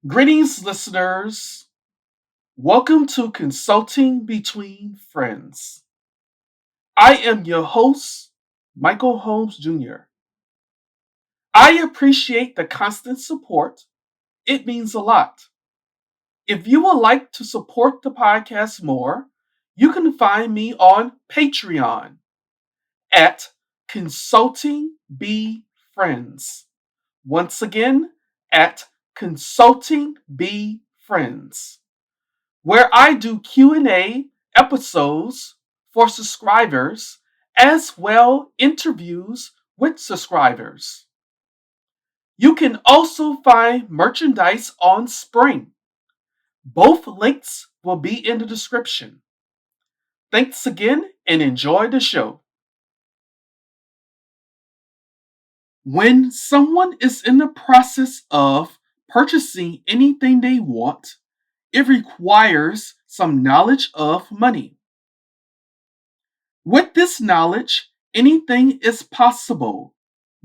Greetings, listeners. Welcome to Consulting Between Friends. I am your host, Michael Holmes Jr. I appreciate the constant support. It means a lot. If you would like to support the podcast more, you can find me on Patreon at Consulting Be Friends. Once again, at Consulting Be Friends, where I do Q&A episodes for subscribers as well interviews with subscribers. You can also find merchandise on Spring. Both links will be in the description. Thanks again and enjoy the show. When someone is in the process of purchasing anything they want, it requires some knowledge of money. With this knowledge, anything is possible,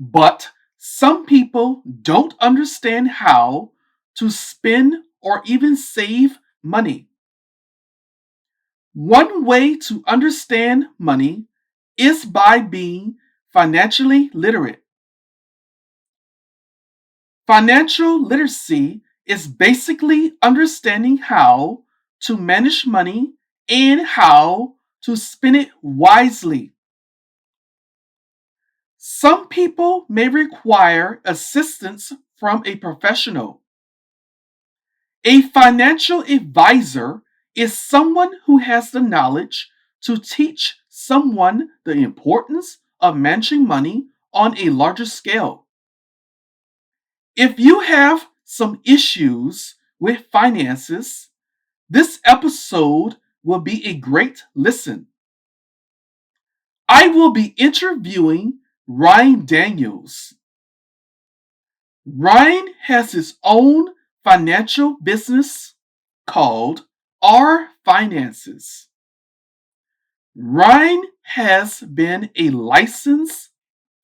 but some people don't understand how to spend or even save money. One way to understand money is by being financially literate. Financial literacy is basically understanding how to manage money and how to spend it wisely. Some people may require assistance from a professional. A financial advisor is someone who has the knowledge to teach someone the importance of managing money on a larger scale. If you have some issues with finances, this episode will be a great listen. I will be interviewing Ryan Daniels. Ryan has his own financial business called R Finances. Ryan has been a licensed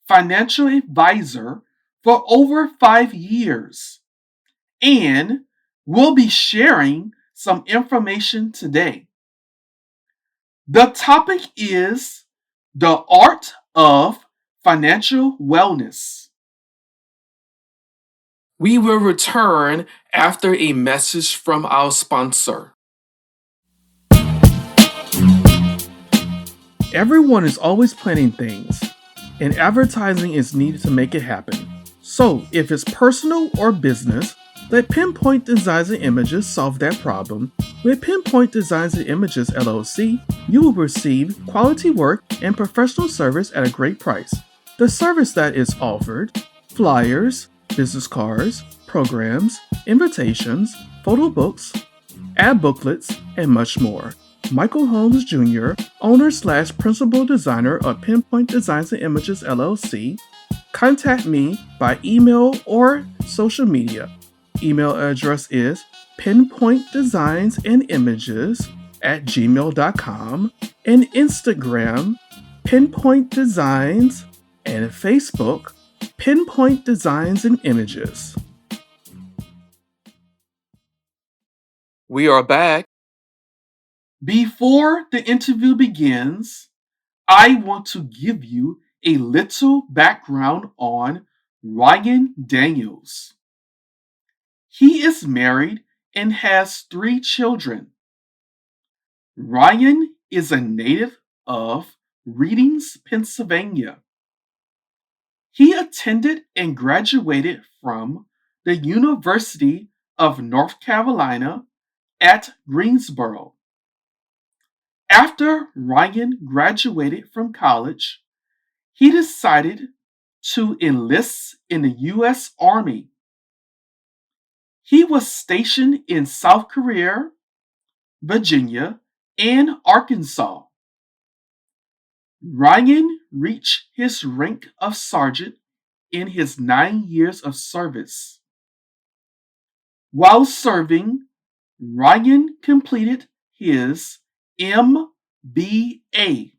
financial advisor for over 5 years and will be sharing some information today. The topic is the art of financial wellness. We will return after a message from our sponsor. Everyone is always planning things, and advertising is needed to make it happen. So, if it's personal or business, let Pinpoint Designs and Images solve that problem. With Pinpoint Designs and Images LLC, you will receive quality work and professional service at a great price. The service that is offered: flyers, business cards, programs, invitations, photo books, ad booklets, and much more. Michael Holmes Jr., owner/principal designer of Pinpoint Designs and Images LLC, contact me by email or social media. Email address is pinpointdesignsandImages@gmail.com, and Instagram Pinpoint Designs, and Facebook Pinpoint Designs and Images. We are back. Before the interview begins, I want to give you a little background on Ryan Daniels. He is married and has 3 children. Ryan is a native of Readings, Pennsylvania. He attended and graduated from the University of North Carolina at Greensboro. After Ryan graduated from college, he decided to enlist in the U.S. Army. He was stationed in South Korea, Virginia, and Arkansas. Ryan reached his rank of sergeant in his 9 years of service. While serving, Ryan completed his MBA,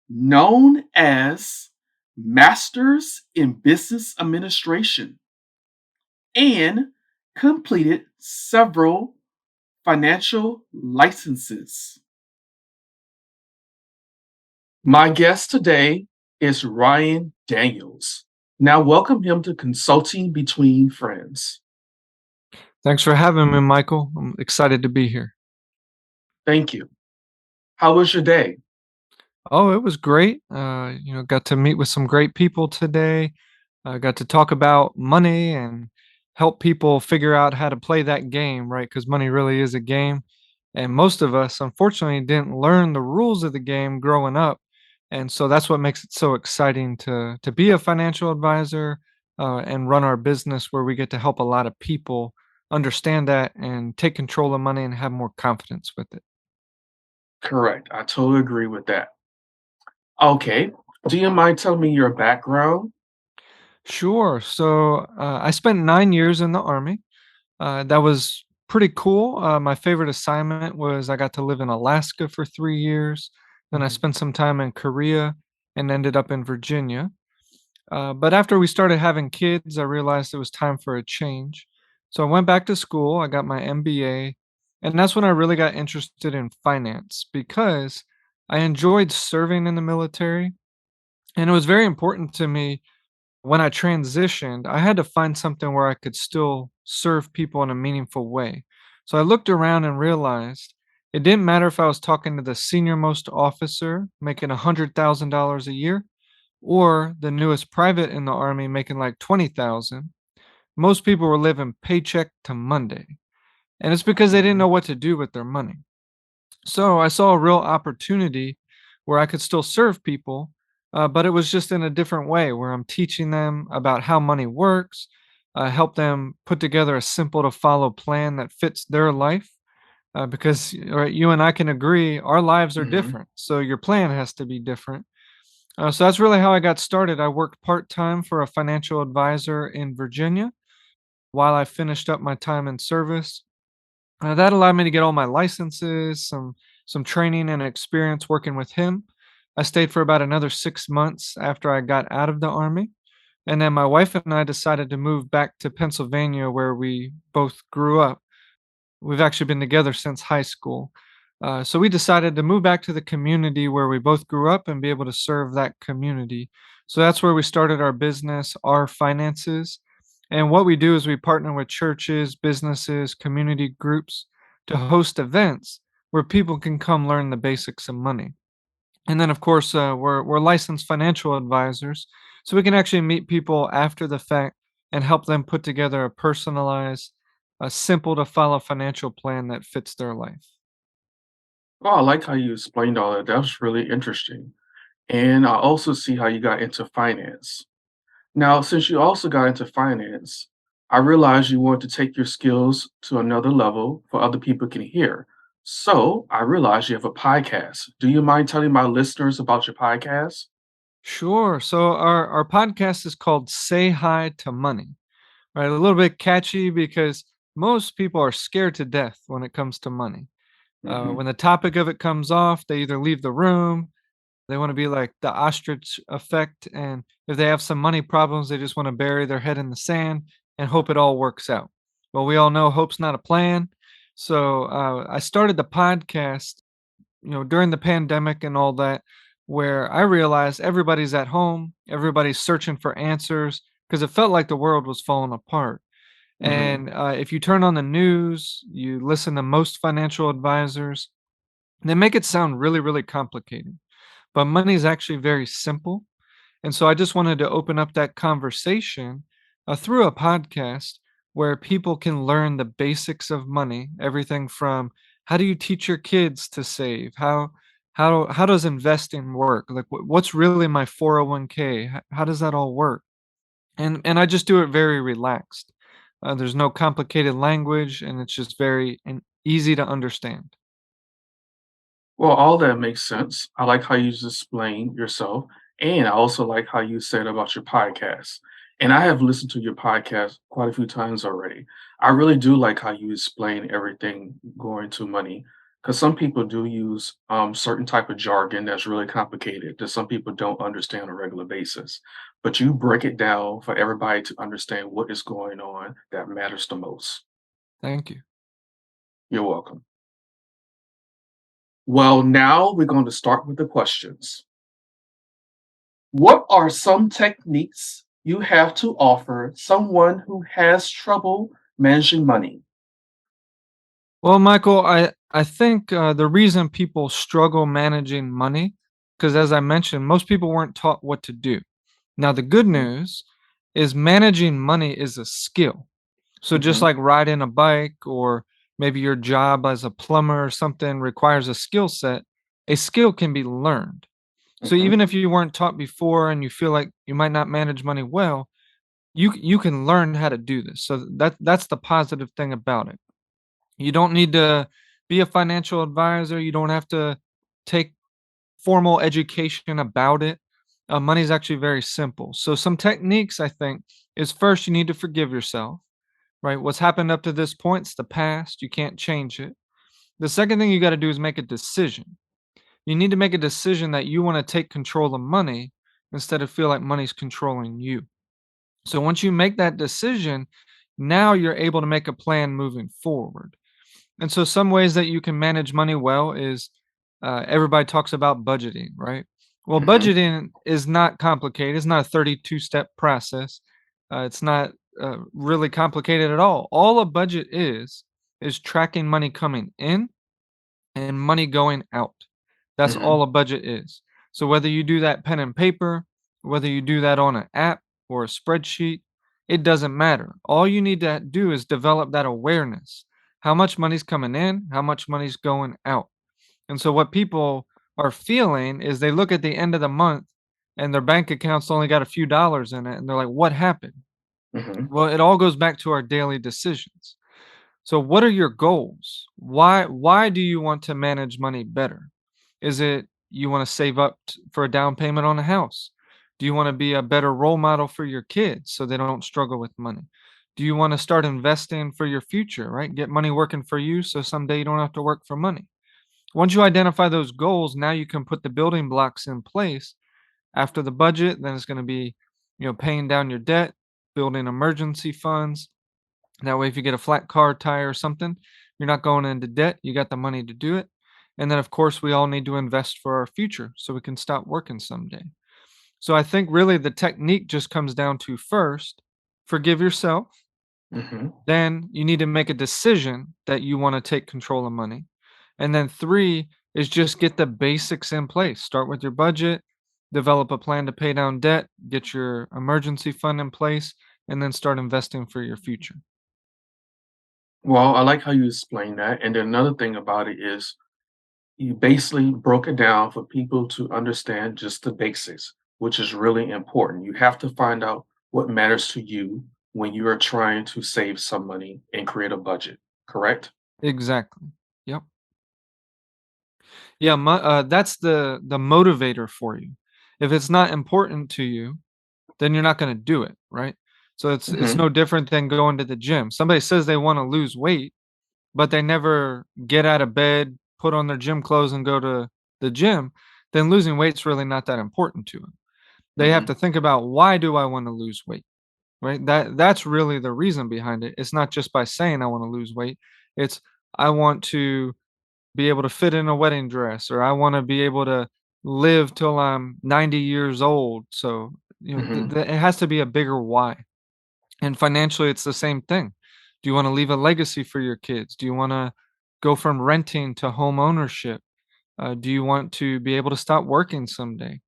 known as Masters in Business Administration, and completed several financial licenses. My guest today is Ryan Daniels. Now, welcome him to Consulting Between Friends. Thanks for having me, Michael. I'm excited to be here. Thank you. How was your day? Oh, it was great. Got to meet with some great people today. I got to talk about money and help people figure out how to play that game, right? Because money really is a game. And most of us, unfortunately, didn't learn the rules of the game growing up. And so that's what makes it so exciting to be a financial advisor and run our business where we get to help a lot of people understand that and take control of money and have more confidence with it. Correct. I totally agree with that. Okay. Do you mind telling me your background? Sure. So I spent 9 years in the Army. That was pretty cool. My favorite assignment was I got to live in Alaska for 3 years. Then I Mhm. spent some time in Korea and ended up in Virginia. But after we started having kids, I realized it was time for a change. So I went back to school. I got my MBA. And that's when I really got interested in finance because I enjoyed serving in the military. And it was very important to me when I transitioned, I had to find something where I could still serve people in a meaningful way. So I looked around and realized it didn't matter if I was talking to the senior most officer making $100,000 a year or the newest private in the army making like 20,000. Most people were living paycheck to Monday. And it's because they didn't Mhm. know what to do with their money. So I saw a real opportunity where I could still serve people, but it was just in a different way where I'm teaching them about how money works, help them put together a simple to follow plan that fits their life. Because right, you and I can agree our lives are Mhm. different. So your plan has to be different. So that's really how I got started. I worked part time for a financial advisor in Virginia while I finished up my time in service. That allowed me to get all my licenses, some training and experience working with him. I stayed for about another 6 months after I got out of the army, and then my wife and I decided to move back to Pennsylvania, where we both grew up. We've actually been together since high school. So we decided to move back to the community where we both grew up and be able to serve that community. So that's where we started our business, our finances. And what we do is we partner with churches, businesses, community groups to host events where people can come learn the basics of money. And then, of course, we're licensed financial advisors, so we can actually meet people after the fact and help them put together a personalized, a simple to follow financial plan that fits their life. Oh, I like how you explained all that. That was really interesting. And I also see how you got into finance. Now, since you also got into finance, I realized you want to take your skills to another level for other people can hear. So I realized you have a podcast. Do you mind telling my listeners about your podcast? Sure. So our podcast is called "Say Hi to Money." Right, a little bit catchy because most people are scared to death when it comes to money. Hmm. When the topic of it comes off, they either leave the room. They wanna be like the ostrich effect, and if they have some money problems, they just wanna bury their head in the sand and hope it all works out. Well, we all know hope's not a plan, so, I started the podcast, during the pandemic and all that, where I realized everybody's at home, everybody's searching for answers because it felt like the world was falling apart. Hmm. And, if you turn on the news, you listen to most financial advisors, they make it sound really, really complicated, but money is actually very simple. And so I just wanted to open up that conversation through a podcast where people can learn the basics of money, everything from how do you teach your kids to save? How does investing work? Like what's really my 401k? How does that all work? And I just do it very relaxed. There's no complicated language and it's just very easy to understand. Well, all that makes sense. I like how you just explained yourself. And I also like how you said about your podcast. And I have listened to your podcast quite a few times already. I really do like how you explain everything going to money. Because some people do use certain type of jargon that's really complicated that some people don't understand on a regular basis. But you break it down for everybody to understand what is going on that matters the most. Thank you. You're welcome. Well, now we're going to start with the questions. What are some techniques you have to offer someone who has trouble managing money? Well, Michael, I think the reason people struggle managing money, because as I mentioned, most people weren't taught what to do. Now, the good Mm-hmm. news is managing money is a skill. So just Mm-hmm. like riding a bike or maybe your job as a plumber or something requires a skill can be learned. So Mm-hmm. even if you weren't taught before and you feel like you might not manage money well, you can learn how to do this. So that's the positive thing about it. You don't need to be a financial advisor. You don't have to take formal education about it. Money's actually very simple. So some techniques I think is first you need to forgive yourself, right? What's happened up to this point's the past. You can't change it. The second thing you got to do is make a decision. You need to make a decision that you want to take control of money instead of feel like money's controlling you. So once you make that decision, now you're able to make a plan moving forward. And so some ways that you can manage money well is everybody talks about budgeting, right? Well, Mm-hmm. budgeting is not complicated. It's not a 32-step process. It's not really complicated at all. All a budget is tracking money coming in and money going out. That's Mm-hmm. all a budget is. So whether you do that pen and paper, whether you do that on an app or a spreadsheet, it doesn't matter. All you need to do is develop that awareness. How much money's coming in, how much money's going out. And so what people are feeling is they look at the end of the month and their bank account's only got a few dollars in it and they're like, "What happened?" Mm-hmm. Well, it all goes back to our daily decisions. So what are your goals? Why do you want to manage money better? Is it you want to save up for a down payment on a house? Do you want to be a better role model for your kids so they don't struggle with money? Do you want to start investing for your future, right? Get money working for you so someday you don't have to work for money. Once you identify those goals, now you can put the building blocks in place. After the budget, then it's going to be, paying down your debt, building emergency funds, that way, if you get a flat car tire or something, you're not going into debt. You got the money to do it. And then, of course, we all need to invest for our future so we can stop working someday. So I think really the technique just comes down to first, forgive yourself. Mm-hmm. Then you need to make a decision that you want to take control of money. And then three is just get the basics in place. Start with your budget, develop a plan to pay down debt, get your emergency fund in place, and then start investing for your future. Well, I like how you explain that. And then another thing about it is you basically broke it down for people to understand just the basics, which is really important. You have to find out what matters to you when you are trying to save some money and create a budget, correct? Exactly. Yep. Yeah, that's the motivator for you. If it's not important to you, then you're not gonna do it, right? So it's Hmm. no different than going to the gym. Somebody says they wanna lose weight, but they never get out of bed, put on their gym clothes, and go to the gym, then losing weight's really not that important to them. They have Hmm. to think about, "Why do I wanna lose weight?" Right? That's really the reason behind it. It's not just by saying, "I wanna lose weight." It's, "I want to be able to fit in a wedding dress," or I want to be able to live till I'm 90 years old. So, Hmm. it has to be a bigger why. And financially, it's the same thing. Do you want to leave a legacy for your kids? Do you want to go from renting to home ownership? Do you want to be able to stop working someday?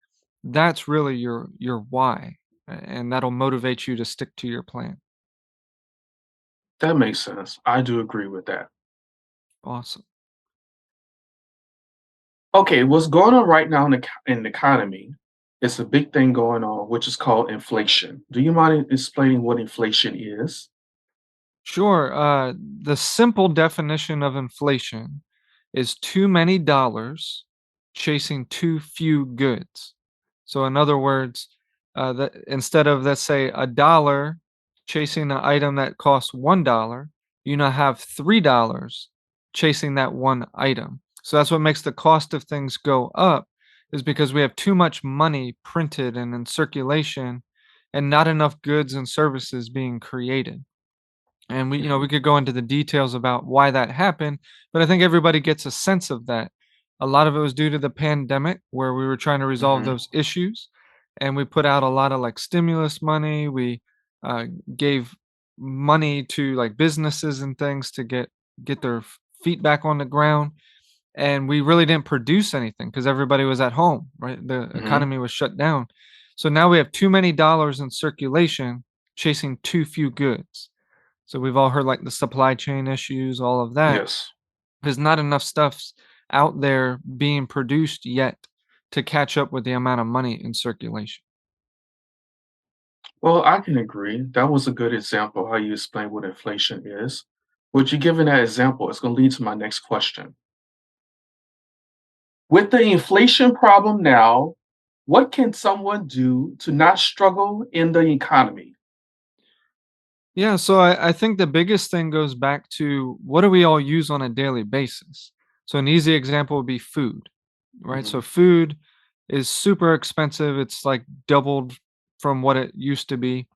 That's really your why, and that'll motivate you to stick to your plan. That makes sense. I do agree with that. Awesome. Okay, what's going on right now in the economy? It's a big thing going on, which is called inflation. Do you mind explaining what inflation is? Sure. The simple definition of inflation is too many dollars chasing too few goods. So, in other words, that instead of, let's say, a dollar chasing an item that costs $1, you now have $3 chasing that one item. So that's what makes the cost of things go up, is because we have too much money printed and in circulation, and not enough goods and services being created. And we Mhm. could go into the details about why that happened, but I think everybody gets a sense of that. A lot of it was due to the pandemic where we were trying to resolve Mhm. those issues, and we put out a lot of like stimulus money. We uh, gave money to like businesses and things to get their feet back on the ground, and we really didn't produce anything because everybody was at home, right? The Mhm. economy was shut down. So now we have too many dollars in circulation chasing too few goods. So we've all heard like the supply chain issues, all of that. Yes. There's not enough stuffs out there being produced yet to catch up with the amount of money in circulation. Well, I can agree. That was a good example how you explain what inflation is. What you given that example is going to lead to my next question. With the inflation problem now, what can someone do to not struggle in the economy? Yeah, so I think the biggest thing goes back to what do we all use on a daily basis? So an easy example would be food, right? So Mhm. food is super expensive. It's like doubled from what it used to be.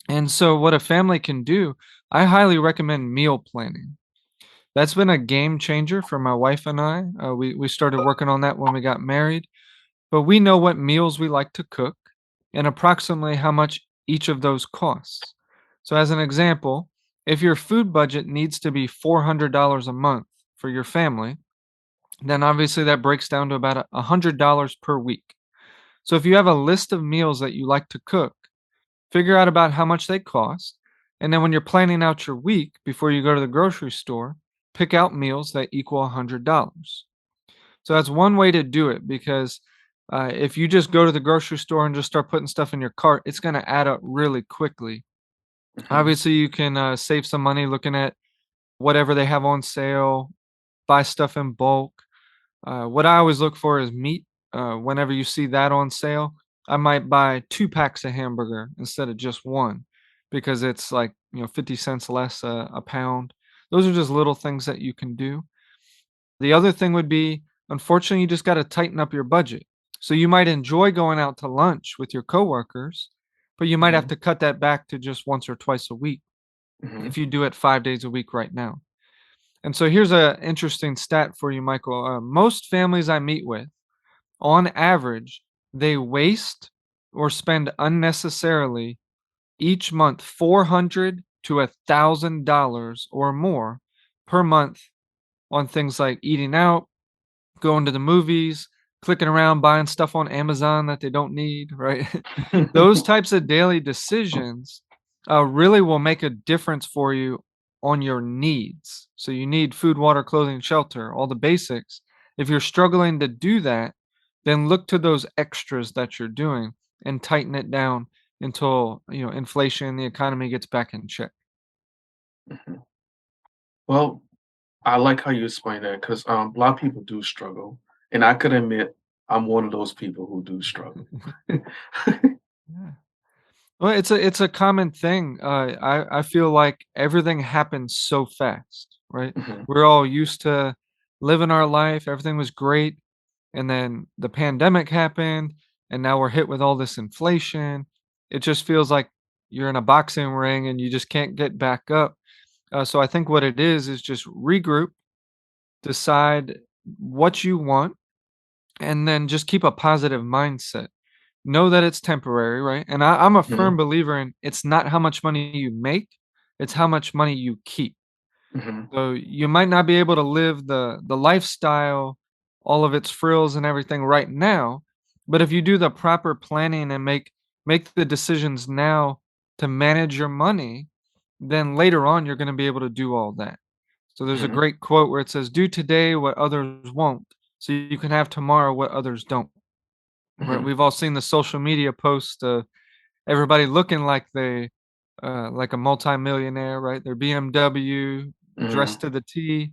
And so what a family can do, I highly recommend meal planning. That's been a game changer for my wife and I. We started working on that when we got married, but we know what meals we like to cook and approximately how much each of those costs. So, as an example, if your food budget needs to be $400 a month for your family, then obviously that breaks down to about $100 per week. So, if you have a list of meals that you like to cook, figure out about how much they cost. And then when you're planning out your week before you go to the grocery store, pick out meals that equal $100. So that's one way to do it because if you just go to the grocery store and just start putting stuff in your cart, it's going to add up really quickly. Mhm. Obviously, you can save some money looking at whatever they have on sale, buy stuff in bulk. What I always look for is meat. Whenever you see that on sale, I might buy 2 packs of hamburger instead of just one because it's like 50 cents less a pound. Those are just little things that you can do. The other thing would be, unfortunately, you just got to tighten up your budget. So you might enjoy going out to lunch with your coworkers, but you might have Mhm. to cut that back to just once or twice a week Mhm. if you do it 5 days a week right now. And so here's an interesting stat for you, Michael. Most families I meet with, on average, they waste or spend unnecessarily each month $400 to $1,000 or more per month on things like eating out, going to the movies, clicking around, buying stuff on Amazon that they don't need, right? Those types of daily decisions really will make a difference for you on your needs. So you need food, water, clothing, shelter, all the basics. If you're struggling to do that, then look to those extras that you're doing and tighten it down until inflation, the economy gets back in check. Mhm. Well, I like how you explain that because a lot of people do struggle, and I could admit I'm one of those people who do struggle. Yeah. Well, it's a common thing. I feel like everything happens so fast, right? Mhm. We're all used to living our life. Everything was great, and then the pandemic happened, and now we're hit with all this inflation. It just feels like you're in a boxing ring and you just can't get back up. So I think what it is just regroup, decide what you want, and then just keep a positive mindset. Know that it's temporary, right? And I'm a firm Mhm. believer in it's not how much money you make, it's how much money you keep. Mhm. So you might not be able to live the lifestyle, all of its frills and everything right now, but if you do the proper planning and make the decisions now to manage your money, then later on you're going to be able to do all that. So there's a Mhm. great quote where it says, "Do today what others won't, so you can have tomorrow what others don't." Right? Mhm. We've all seen the social media post of everybody looking like they like a multimillionaire, right? Their BMW Mhm. dressed to the T,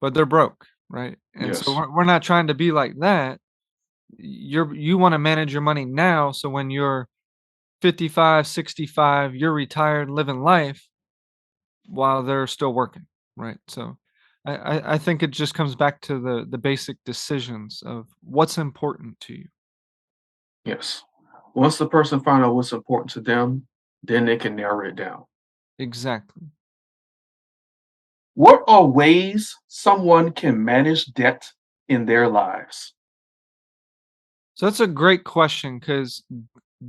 but they're broke, right? And so Yes. we're not trying to be like that. You want to manage your money now so when you're 55, 65, you're retired living life while they're still working, right? So I think it just comes back to the basic decisions of what's important to you. Yes. Once the person find out what's important to them, then they can narrow it down. Exactly. What are ways someone can manage debt in their lives? So that's a great question because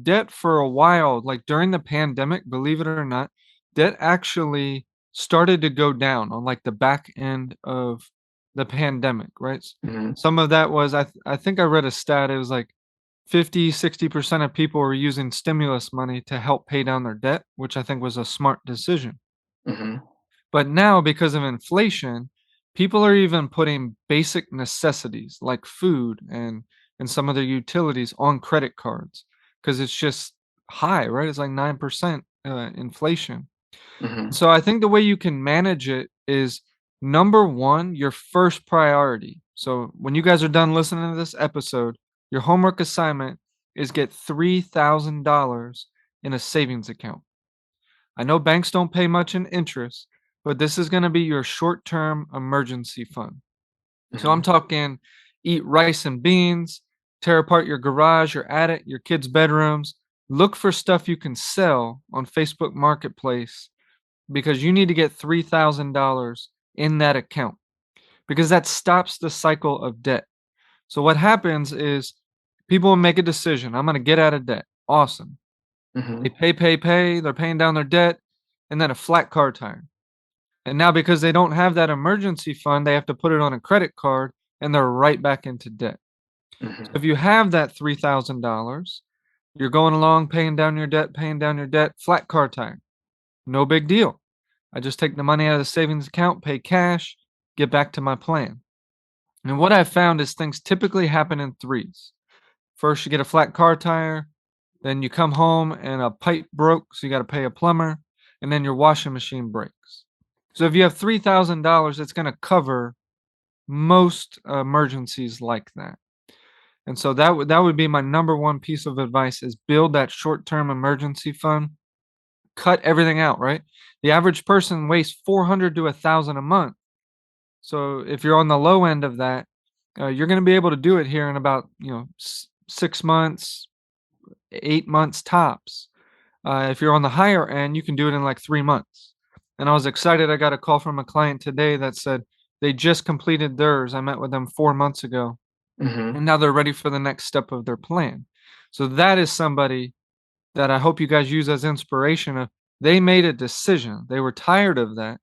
debt for a while, like during the pandemic, believe it or not, debt actually started to go down on like the back end of the pandemic, right? Hmm. Some of that was, I think I read a stat, it was like 50, 60% of people were using stimulus money to help pay down their debt, which I think was a smart decision. Hmm. But now, because of inflation, people are even putting basic necessities like food and some of their utilities on credit cards because it's just high, right? It's like 9% inflation. Hmm. So I think the way you can manage it is number one, your first priority. So when you guys are done listening to this episode, your homework assignment is get $3,000 in a savings account. I know banks don't pay much in interest, but this is going to be your short term emergency fund. So I'm Hmm. talking eat rice and beans, tear apart your garage, your attic, your kids' bedrooms. Look for stuff you can sell on Facebook Marketplace because you need to get $3,000 in that account because that stops the cycle of debt. So what happens is people make a decision. I'm going to get out of debt. Awesome. They Hmm. pay. They're paying down their debt, and then a flat car tire. And now because they don't have that emergency fund, they have to put it on a credit card, and they're right back into debt. So Hmm. if you have that $3,000, you're going along paying down your debt, flat car tire. No big deal. I just take the money out of the savings account, pay cash, get back to my plan. And what I've found is things typically happen in threes. First, you get a flat car tire, then you come home and a pipe broke, so you got to pay a plumber, and then your washing machine breaks. So if you have $3,000, it's going to cover most emergencies like that. And so that would be my number one piece of advice is build that short-term emergency fund. Cut everything out, right? The average person wastes 400 to 1,000 a month. So if you're on the low end of that, you're going to be able to do it here in about 6 months, 8 months tops. If you're on the higher end, you can do it in like 3 months. And I was excited. I got a call from a client today that said they just completed theirs. I met with them 4 months ago, Hmm. and now they're ready for the next step of their plan. So that is somebody that I hope you guys use as inspiration of they made a decision. They were tired of that.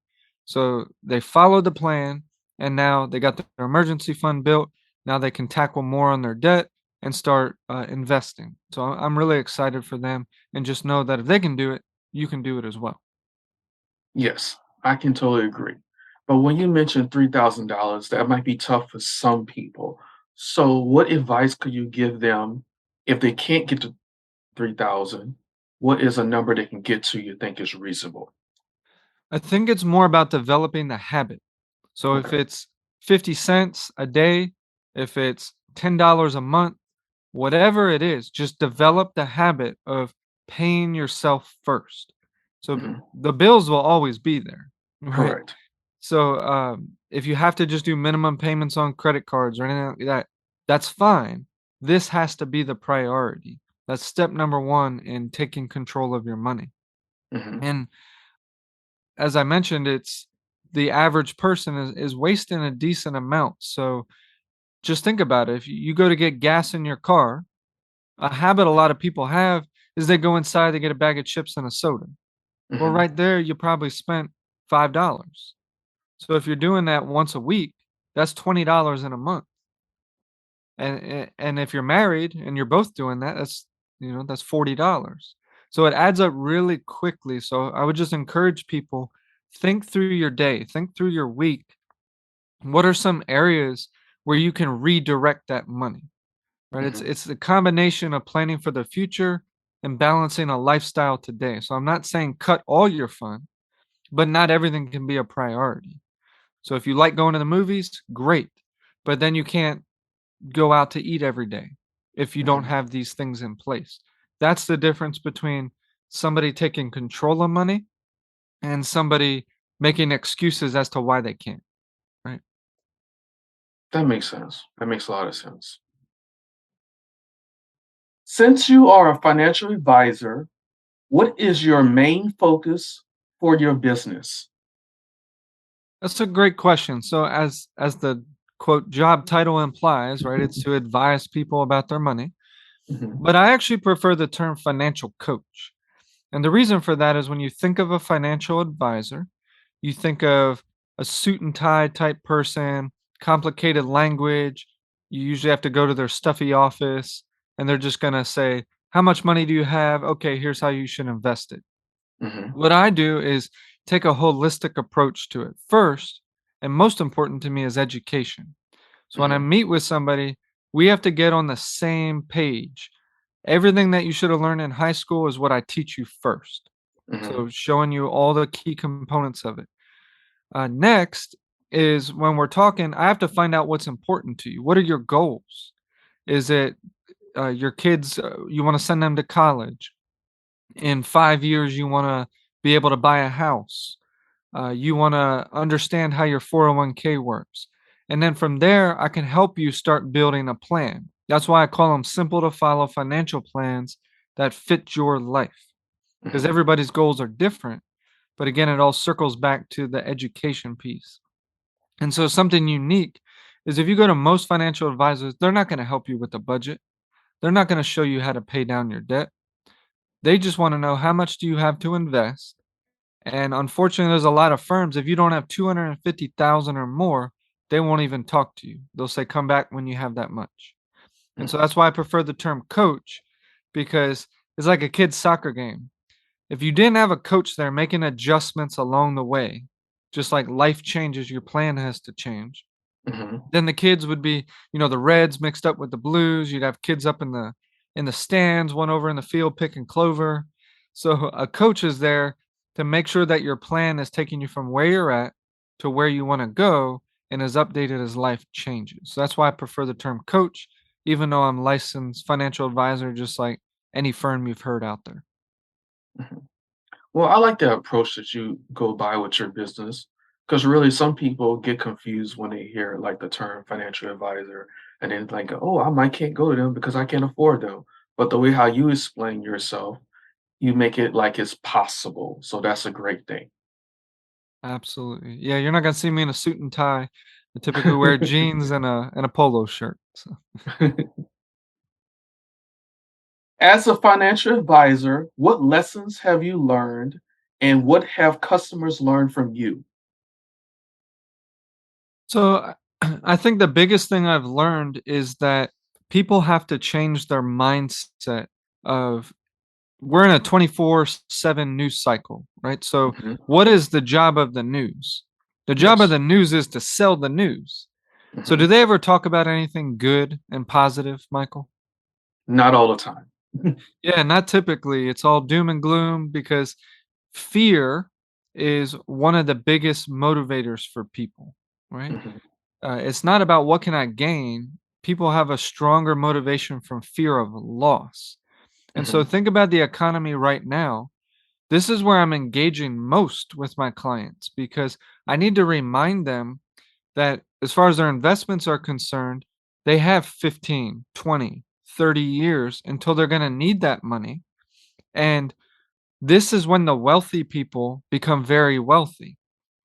So they followed the plan and now they got their emergency fund built. Now they can tackle more on their debt and start investing. So I'm really excited for them and just know that if they can do it, you can do it as well. Yes, I can totally agree. But when you mentioned $3,000, that might be tough for some people. So, what advice could you give them if they can't get to 3,000? What is a number they can get to you think is reasonable? I think it's more about developing the habit. So if Okay. it's 50 cents a day, if it's $10 a month, whatever it is, just develop the habit of paying yourself first. So Hmm. the bills will always be there, right? Correct. So if you have to just do minimum payments on credit cards or anything like that, that's fine. This has to be the priority. That's step number one in taking control of your money. Hmm. And as I mentioned, it's the average person is wasting a decent amount. So just think about it. If you go to get gas in your car, a habit a lot of people have is they go inside, they get a bag of chips and a soda. Well, Hmm. right there, you probably spent $5. So if you're doing that once a week, that's $20 in a month. And if you're married and you're both doing that, that's $40. So it adds up really quickly. So I would just encourage people think through your day, think through your week. What are some areas where you can redirect that money? Right? It's Hmm. it's the combination of planning for the future and balancing a lifestyle today. So I'm not saying cut all your fun, but not everything can be a priority. So if you like going to the movies, great. But then you can't go out to eat every day if you don't Hmm. have these things in place. That's the difference between somebody taking control of money and somebody making excuses as to why they can't, right? That makes sense. That makes a lot of sense. Since you are a financial advisor, what is your main focus for your business? That's a great question. So as the quote job title implies, right, it's to advise people about their money. Mhm, But I actually prefer the term financial coach. And the reason for that is when you think of a financial advisor, you think of a suit and tie type person, complicated language. You usually have to go to their stuffy office and they're just going to say, "How much money do you have? Okay, here's how you should invest it." mhm, What I do is take a holistic approach to it. First, and most important to me is education. So when I mhm, meet with somebody, we have to get on the same page. Everything that you should have learned in high school is what I teach you first. mhm, So showing you all the key components of it. Next is when we're talking, I have to find out what's important to you. What are your goals? Is it your kids? You want to send them to college? In 5 years, you want to be able to buy a house. You want to understand how your 401k works. And then from there, I can help you start building a plan. That's why I call them simple to follow financial plans that fit your life because mhm, everybody's goals are different. But again, it all circles back to the education piece. And so, something unique is if you go to most financial advisors, they're not going to help you with the budget. They're not going to show you how to pay down your debt. They just want to know how much do you have to invest. And unfortunately, there's a lot of firms, if you don't have 250,000 or more, they won't even talk to you. They'll say, come back when you have that much. And so mhm, that's why I prefer the term coach because it's like a kid's soccer game. If you didn't have a coach there making adjustments along the way, just like life changes, your plan has to change. mhm, Then the kids would be, the Reds mixed up with the Blues. You'd have kids up in the stands, one over in the field picking clover. So a coach is there to make sure that your plan is taking you from where you're at to where you want to go and is updated as life changes. So that's why I prefer the term coach, even though I'm licensed financial advisor, just like any firm you've heard out there. mhm. Well, I like the approach that you go by with your business because really some people get confused when they hear like the term financial advisor and then like, oh, I might can't go to them because I can't afford them. But the way how you explain yourself, you make it like it's possible. So that's a great thing. Absolutely. Yeah, you're not gonna see me in a suit and tie. I typically wear jeans and a polo shirt. So. As a financial advisor, what lessons have you learned and what have customers learned from you? So I think the biggest thing I've learned is that people have to change their mindset of we're in a 24/7 news cycle, right? So Mhm. what is the job of the news? The job of Yes. the news is to sell the news. So do Mhm. they ever talk about anything good and positive, Michael? Not all the time. Yeah, not typically. It's all doom and gloom because fear is one of the biggest motivators for people, right? Mhm. It's not about what can I gain. People have a stronger motivation from fear of loss. And so Mhm. think about the economy right now. This is where I'm engaging most with my clients because I need to remind them that as far as their investments are concerned, they have 15, 20, 30 years until they're going to need that money. And this is when the wealthy people become very wealthy,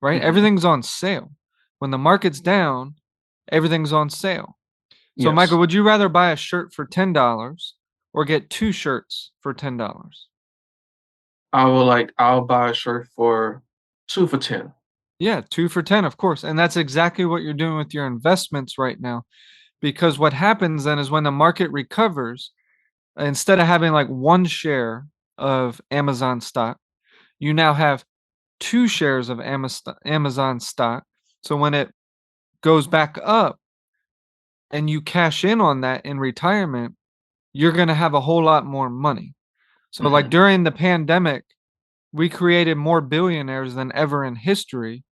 right? Mhm. Everything's on sale. When the market's down, everything's on sale. So, Yes. Michael, would you rather buy a shirt for $10 or get two shirts for $10? I'll buy a shirt for 2 for 10. Yeah, two for 10, of course. And that's exactly what you're doing with your investments right now. Because what happens then is when the market recovers, instead of having like one share of Amazon stock, you now have two shares of Amazon stock. So when it goes back up and you cash in on that in retirement, you're going to have a whole lot more money. So, like Mhm. during the pandemic, we created more billionaires than ever in history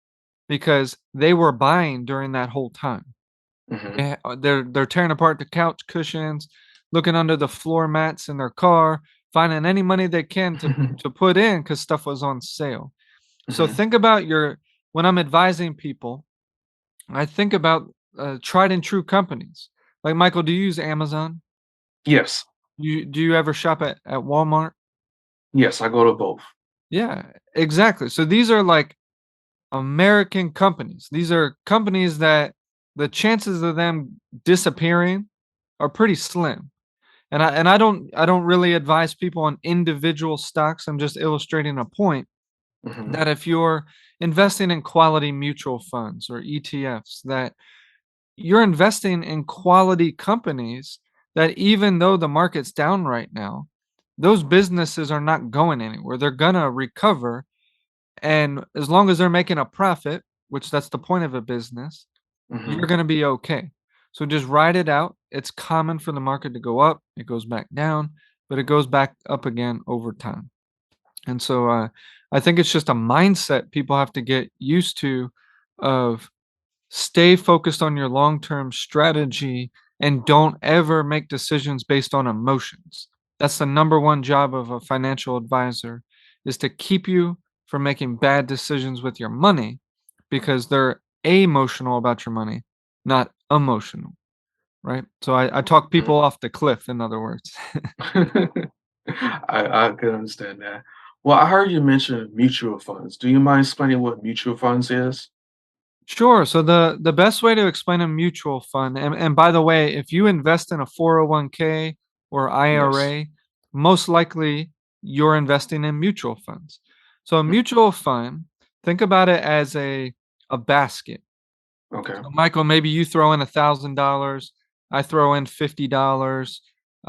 because they were buying during that whole time. Mhm. They're tearing apart the couch cushions, looking under the floor mats in their car, finding any money they can to put in because stuff was on sale. So Mhm. think about your when I'm advising people, I think about tried and true companies. Like Michael, do you use Amazon? Yes. Do you ever shop at Walmart? Yes, I go to both. Yeah, exactly. So these are like American companies. These are companies that the chances of them disappearing are pretty slim. And I don't really advise people on individual stocks. I'm just illustrating a point Hmm. that if you're investing in quality mutual funds or ETFs, that you're investing in quality companies that even though the market's down right now, those businesses are not going anywhere. They're gonna recover. And as long as they're making a profit, which that's the point of a business, you're Hmm. gonna be okay. So just ride it out. It's common for the market to go up, it goes back down, but it goes back up again over time. And so I think it's just a mindset people have to get used to of stay focused on your long-term strategy and don't ever make decisions based on emotions. That's the number one job of a financial advisor is to keep you from making bad decisions with your money because they're emotional about your money, not emotional, right? So I talk people off the cliff, in other words. I can understand that. Well, I heard you mention mutual funds. Do you mind explaining what mutual funds is? Sure. So the best way to explain a mutual fund, and by the way, if you invest in a 401k or Yes. IRA, most likely you're investing in mutual funds. So a Mm. mutual fund, think about it as a basket. Okay. So Michael, maybe you throw in $1,000, I throw in $50,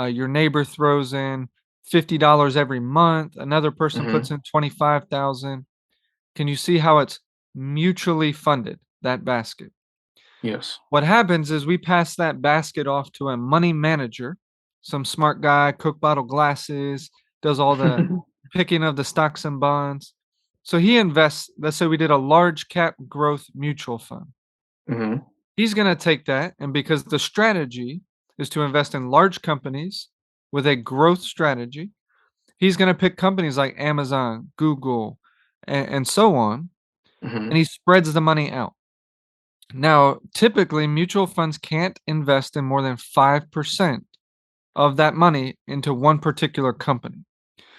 your neighbor throws in $50 every month, another person Hmm. puts in 25,000. Can you see how it's mutually funded, that basket? Yes. What happens is we pass that basket off to a money manager, some smart guy, Coke bottle glasses, does all the picking of the stocks and bonds. So he invests, let's say we did a large cap growth mutual fund. Hmm. He's going to take that, and because the strategy is to invest in large companies with a growth strategy, he's going to pick companies like Amazon, Google, and so on, and Hmm. he spreads the money out. Now, typically, mutual funds can't invest in more than 5% of that money into one particular company.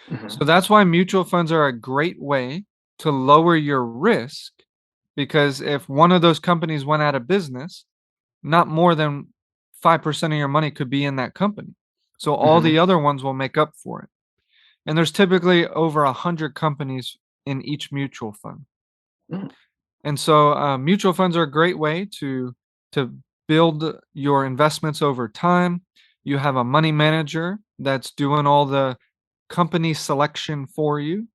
Hmm. So that's why mutual funds are a great way to lower your risk because if one of those companies went out of business, not more than 5% of your money could be in that company. So all Hmm. the other ones will make up for it. And there's typically over 100 companies in each mutual fund. Mm. And so mutual funds are a great way to build your investments over time. You have a money manager that's doing all the company selection for you,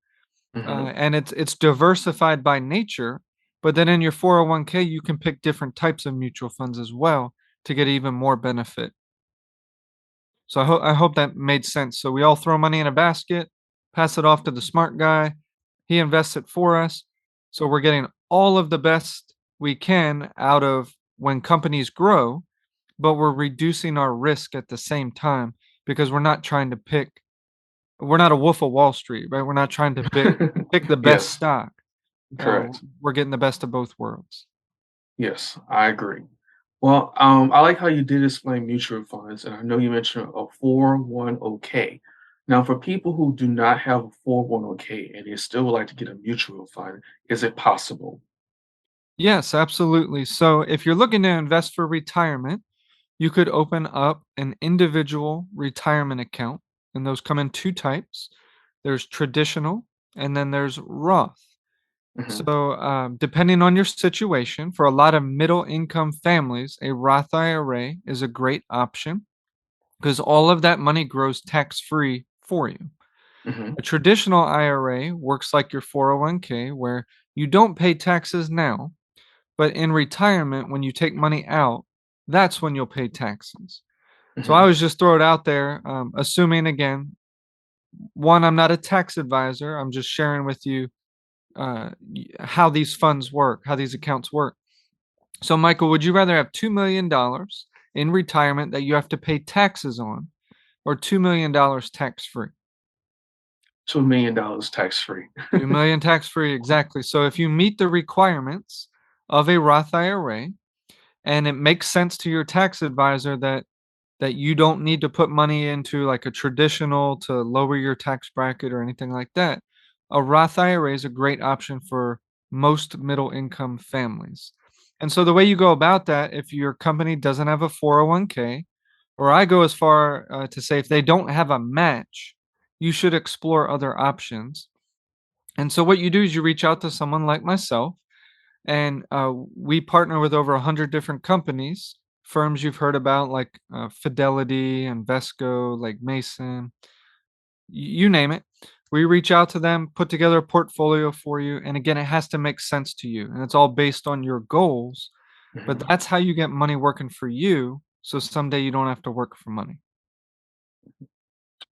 Hmm. and it's diversified by nature. But then in your 401k, you can pick different types of mutual funds as well to get even more benefit. So I hope that made sense. So we all throw money in a basket, pass it off to the smart guy. He invests it for us. So we're getting all of the best we can out of when companies grow, but we're reducing our risk at the same time because we're not a wolf of Wall Street, right? We're not trying to pick the best Yes. stock. Correct. We're getting the best of both worlds. Yes, I agree. Well, I like how you did explain mutual funds, and I know you mentioned a 401k. Now, for people who do not have a 401k and they still would like to get a mutual fund, is it possible? Yes, absolutely. So if you're looking to invest for retirement, you could open up an individual retirement account, and those come in two types. There's traditional, and then there's Roth. Hmm. So, depending on your situation, for a lot of middle income families, a Roth IRA is a great option because all of that money grows tax free for you. Hmm. A traditional IRA works like your 401k, where you don't pay taxes now, but in retirement, when you take money out, that's when you'll pay taxes. So I Hmm. was just throw it out there, assuming again, one, I'm not a tax advisor. I'm just sharing with you how these funds work, how these accounts work. So, Michael, would you rather have $2 million in retirement that you have to pay taxes on, or $2 million tax free? $2 million tax free. 2 million tax free, exactly. So, if you meet the requirements of a Roth IRA, and it makes sense to your tax advisor that you don't need to put money into like a traditional to lower your tax bracket or anything like that. A Roth IRA is a great option for most middle income families. And so the way you go about that, if your company doesn't have a 401k, or I go as far to say if they don't have a match, you should explore other options. And so what you do is you reach out to someone like myself, and we partner with over 100 different companies, firms you've heard about like Fidelity, Invesco, like Mason, you name it. We reach out to them, put together a portfolio for you, and again, it has to make sense to you, and it's all based on your goals. But Mhm. that's how you get money working for you, so someday you don't have to work for money.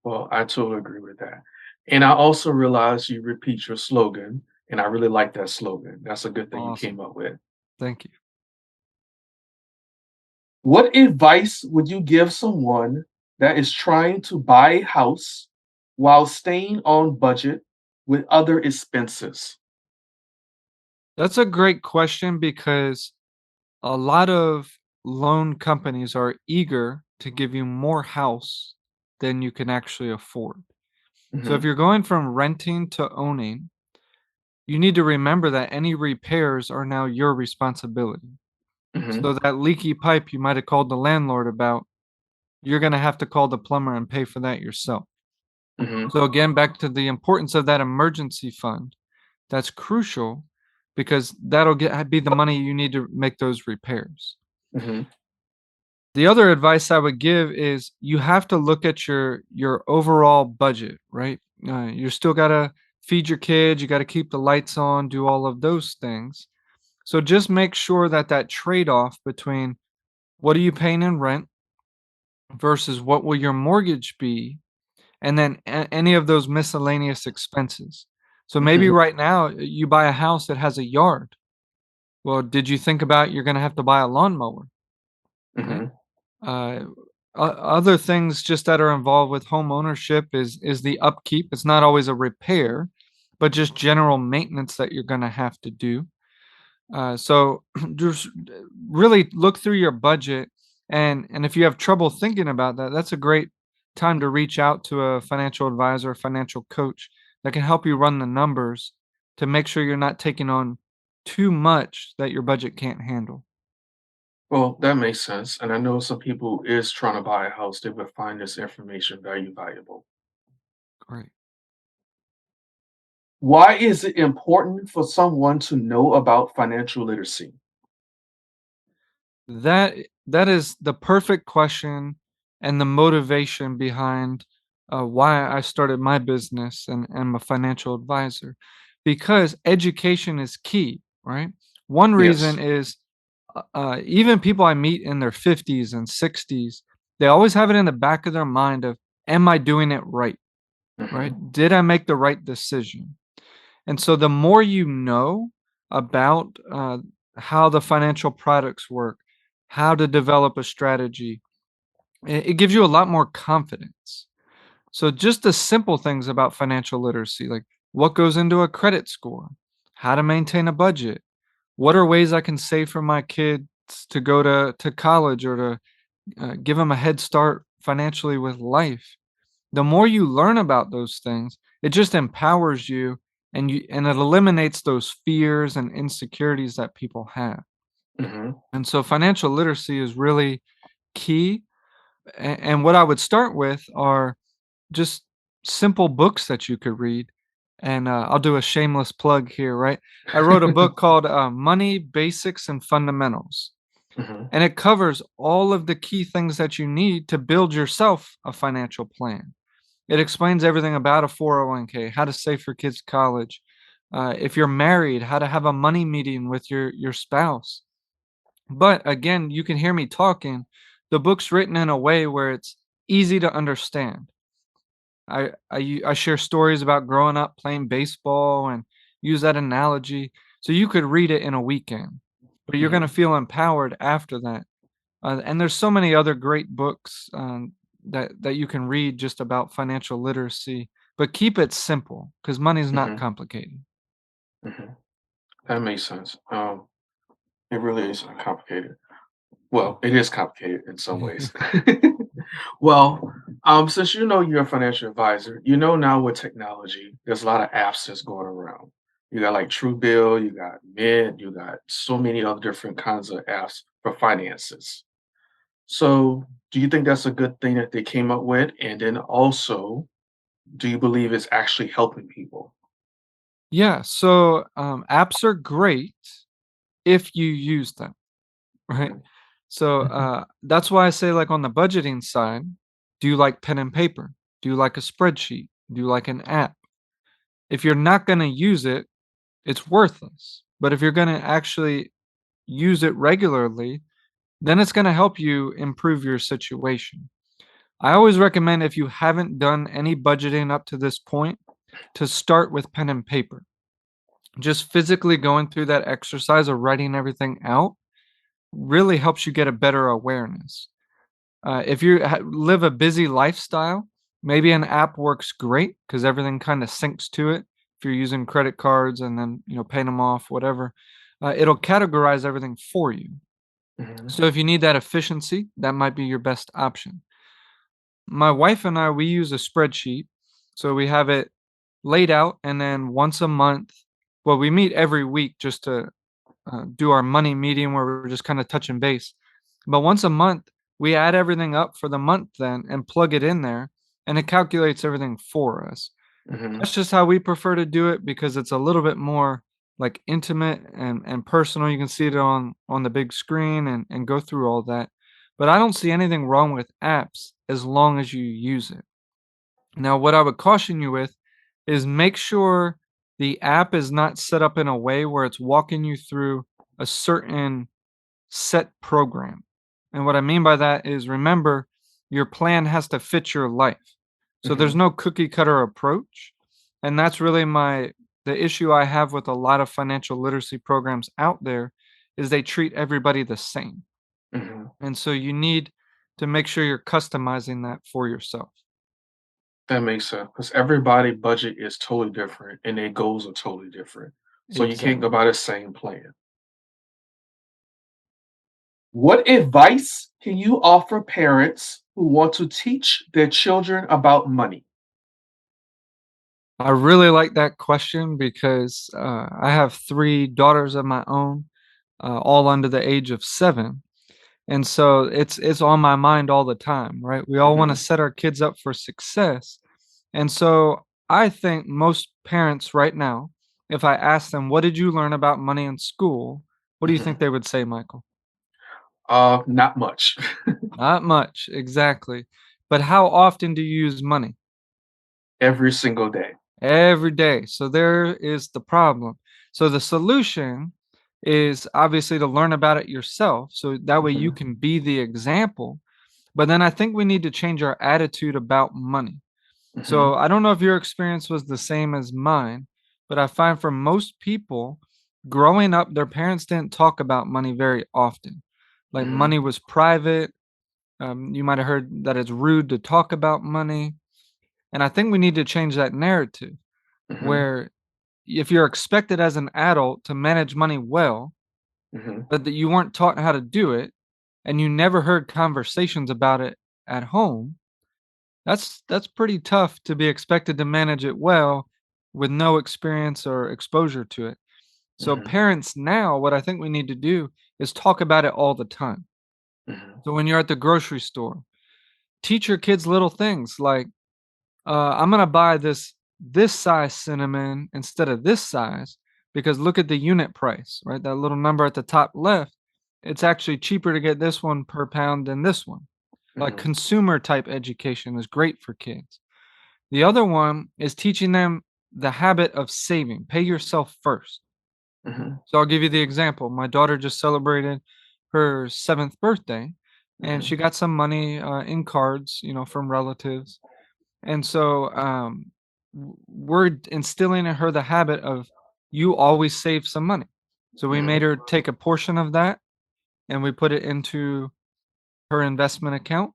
Well, I totally agree with that. And I also realize you repeat your slogan, and I really like that slogan. That's a good thing you came Awesome. up with. Thank you. What advice would you give someone that is trying to buy a house while staying on budget with other expenses? That's a great question because a lot of loan companies are eager to give you more house than you can actually afford. So if Mhm, you're going from renting to owning, you need to remember that any repairs are now your responsibility. mhm, So that leaky pipe you might have called the landlord about, you're going to have to call the plumber and pay for that yourself. mhm, So again, back to the importance of that emergency fund. That's crucial because that'll be the money you need to make those repairs. mhm, The other advice I would give is you have to look at your overall budget, right? You still got to feed your kids, you got to keep the lights on, do all of those things. So just make sure that that trade-off between what are you paying in rent versus what will your mortgage be, and then any of those miscellaneous expenses. So maybe mhm, right now you buy a house that has a yard. Well, did you think about you're going to have to buy a lawnmower, right? mhm, Uh, Other things just that are involved with home ownership is the upkeep. It's not always a repair, but just general maintenance that you're going to have to do. So just really look through your budget, and if you have trouble thinking about that, that's a great time to reach out to a financial advisor, a financial coach that can help you run the numbers to make sure you're not taking on too much that your budget can't handle. Well, that makes sense. And I know some people is trying to buy a house, they would find this information very valuable. Great. Why is it important for someone to know about financial literacy? That is the perfect question and the motivation behind why I started my business and am a financial advisor, because education is key, right? One reason Yes. is even people I meet in their 50s and 60s, they always have it in the back of their mind of, am I doing it right? Right? Mhm, Did I make the right decision? And so the more you know about how the financial products work, how to develop a strategy, it gives you a lot more confidence. So just the simple things about financial literacy, like what goes into a credit score, how to maintain a budget, what are ways I can save for my kids to go to college or to give them a head start financially with life. The more you learn about those things, it just empowers you, and it eliminates those fears and insecurities that people have. mhm, And so financial literacy is really key. And what I would start with are just simple books that you could read. And I'll do a shameless plug here, right? I wrote a book called Money Basics and Fundamentals, mhm, and it covers all of the key things that you need to build yourself a financial plan. It explains everything about a 401k, how to save for kids' college. If you're married, how to have a money meeting with your spouse. But again, you can hear me talking. The book's written in a way where it's easy to understand. I share stories about growing up playing baseball and use that analogy, so you could read it in a weekend, but you're going to mhm, feel empowered after that. And there's so many other great books that you can read just about financial literacy, but keep it simple because money's not mhm, complicated. mhm. That makes sense. It really is complicated. Well, it is complicated in some ways. Well, since you know you're a financial advisor, you know now with technology, there's a lot of apps that's going around. You got like Truebill, you got Mint, you got so many other different kinds of apps for finances. So, do you think that's a good thing that they came up with? And then also, do you believe it's actually helping people? Yeah, so apps are great if you use them, right? Mhm, So mhm, that's why I say, like on the budgeting side, do you like pen and paper? Do you like a spreadsheet? Do you like an app? If you're not going to use it, it's worthless. But if you're going to actually use it regularly, then it's going to help you improve your situation. I always recommend, if you haven't done any budgeting up to this point, to start with pen and paper. Just physically going through that exercise of writing everything out really helps you get a better awareness. If you live a busy lifestyle, maybe an app works great because everything kind of syncs to it. If you're using credit cards and then paying them off, whatever, it'll categorize everything for you. mhm, So if you need that efficiency, that might be your best option. My wife and I, we use a spreadsheet, so we have it laid out, and then once a month, well, we meet every week just to do our money meeting where we're just kind of touching base. But once a month, we add everything up for the month then and plug it in there, and it calculates everything for us. mhm, That's just how we prefer to do it because it's a little bit more like intimate and personal. You can see it on the big screen and go through all that. But I don't see anything wrong with apps as long as you use it. Now, what I would caution you with is make sure the app is not set up in a way where it's walking you through a certain set program. And what I mean by that is, remember, your plan has to fit your life. So there's mhm, no cookie cutter approach. And that's really the issue I have with a lot of financial literacy programs out there is they treat everybody the same. mhm. And so you need to make sure you're customizing that for yourself. That makes sense because everybody budget is totally different and their goals are totally different. So you can't go Exactly. by the same plan. What advice can you offer parents who want to teach their children about money? I really like that question because I have three daughters of my own, all under the age of 7. And so it's on my mind all the time, right? We all want to Mhm, set our kids up for success. And so I think most parents right now, if I ask them, what did you learn about money in school? What do you think mhm. they would say, Michael? Not much. Not much, exactly. But how often do you use money? Every single day. Every day. So there is the problem. So the solution is obviously to learn about it yourself. So that way you Mhm, can be the example. But then I think we need to change our attitude about money. mhm, So I don't know if your experience was the same as mine, but I find for most people, growing up, their parents didn't talk about money very often. Like mhm, money was private. You might have heard that it's rude to talk about money. And I think we need to change that narrative mhm, where if you're expected as an adult to manage money well, mhm, but that you weren't taught how to do it and you never heard conversations about it at home, that's pretty tough to be expected to manage it well with no experience or exposure to it. So mhm, parents now, what I think we need to do is talk about it all the time. mhm, So when you're at the grocery store, teach your kids little things like, I'm gonna buy this size cinnamon instead of this size because look at the unit price, right? That little number at the top left, it's actually cheaper to get this one per pound than this one. Like mhm, consumer type education is great for kids. The other one is teaching them the habit of saving. Pay yourself first. mhm, So I'll give you the example. My daughter just celebrated her 7th birthday and mhm, she got some money in cards, from relatives. And so we're instilling in her the habit of you always save some money. So we made mhm, her take a portion of that and we put it into her investment account.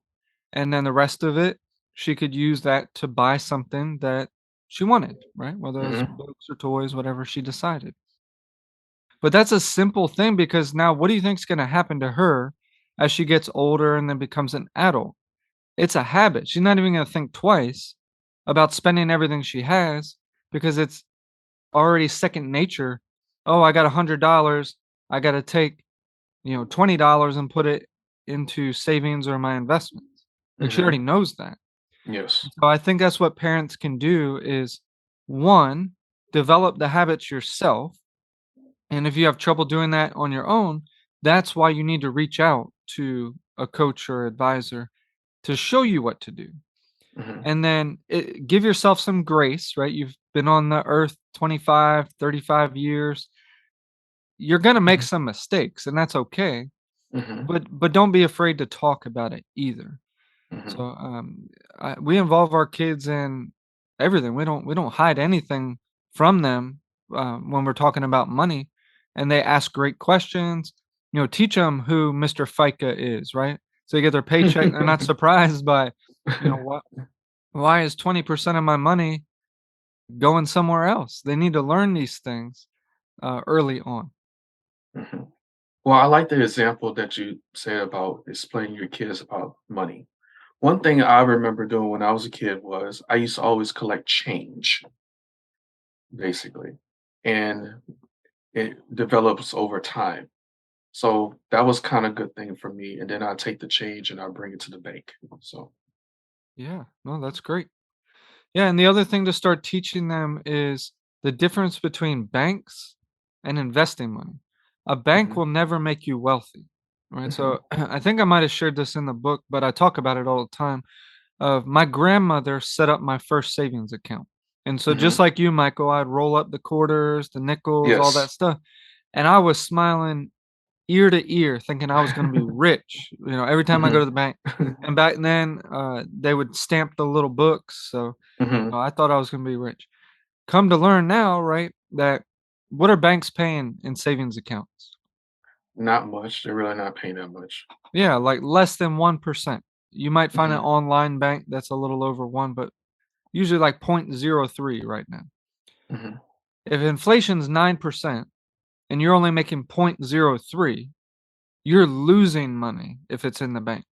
And then the rest of it, she could use that to buy something that she wanted, right? Whether it was mhm, books or toys, whatever she decided. But that's a simple thing because now what do you think is going to happen to her as she gets older and then becomes an adult? It's a habit. She's not even going to think twice about spending everything she has because already second nature. Oh, I got $100. I got to take, $20 and put it into savings or my investments. Like she already Hmm. knows that. Yes. So I think that's what parents can do is one, develop the habits yourself. And if you have trouble doing that on your own, that's why you need to reach out to a coach or advisor to show you what to do. Hmm. And then give yourself some grace, right? You've been on the earth 25, 35 years. You're going to make some mistakes, and that's okay. Hmm. But don't be afraid to talk about it either. Hmm. So we involve our kids in everything. We don't hide anything from them when we're talking about money, and they ask great questions. Teach them who Mr. FICA is, right? So they get their paycheck. They're not surprised by, what? Why is 20% of my money going somewhere else? They need to learn these things early on. Hmm. Well, I like the example that you said about explaining your kids about money. One thing I remember doing when I was a kid was I used to always collect change, basically, and it develops over time. So that was kind of good thing for me. And then I take the change and I bring it to the bank. So, Yeah, no, that's great. Yeah, and the other thing to start teaching them is the difference between banks and investing money. A bank hmm will never make you wealthy, right? hmm So I think I might have shared this in the book, but I talk about it all the time. Of my grandmother set up my first savings account. And so just hmm like you, Michael, I'd roll up the quarters, the nickels, all that yes. stuff. And I was smiling ear to ear thinking I was gonna be rich, every time I go hmm to the bank. And back then, they would stamp the little books, so, hmm I thought I was gonna be rich. Come to learn now, right, that what are banks paying in savings accounts? Not much. They're really not paying that much. Yeah, like less than 1%. You might find an Hmm. online bank that's a little over 1, but usually like 0.03 right now. Hmm. If inflation's 9% and you're only making 0.03, you're losing money if it's in the bank.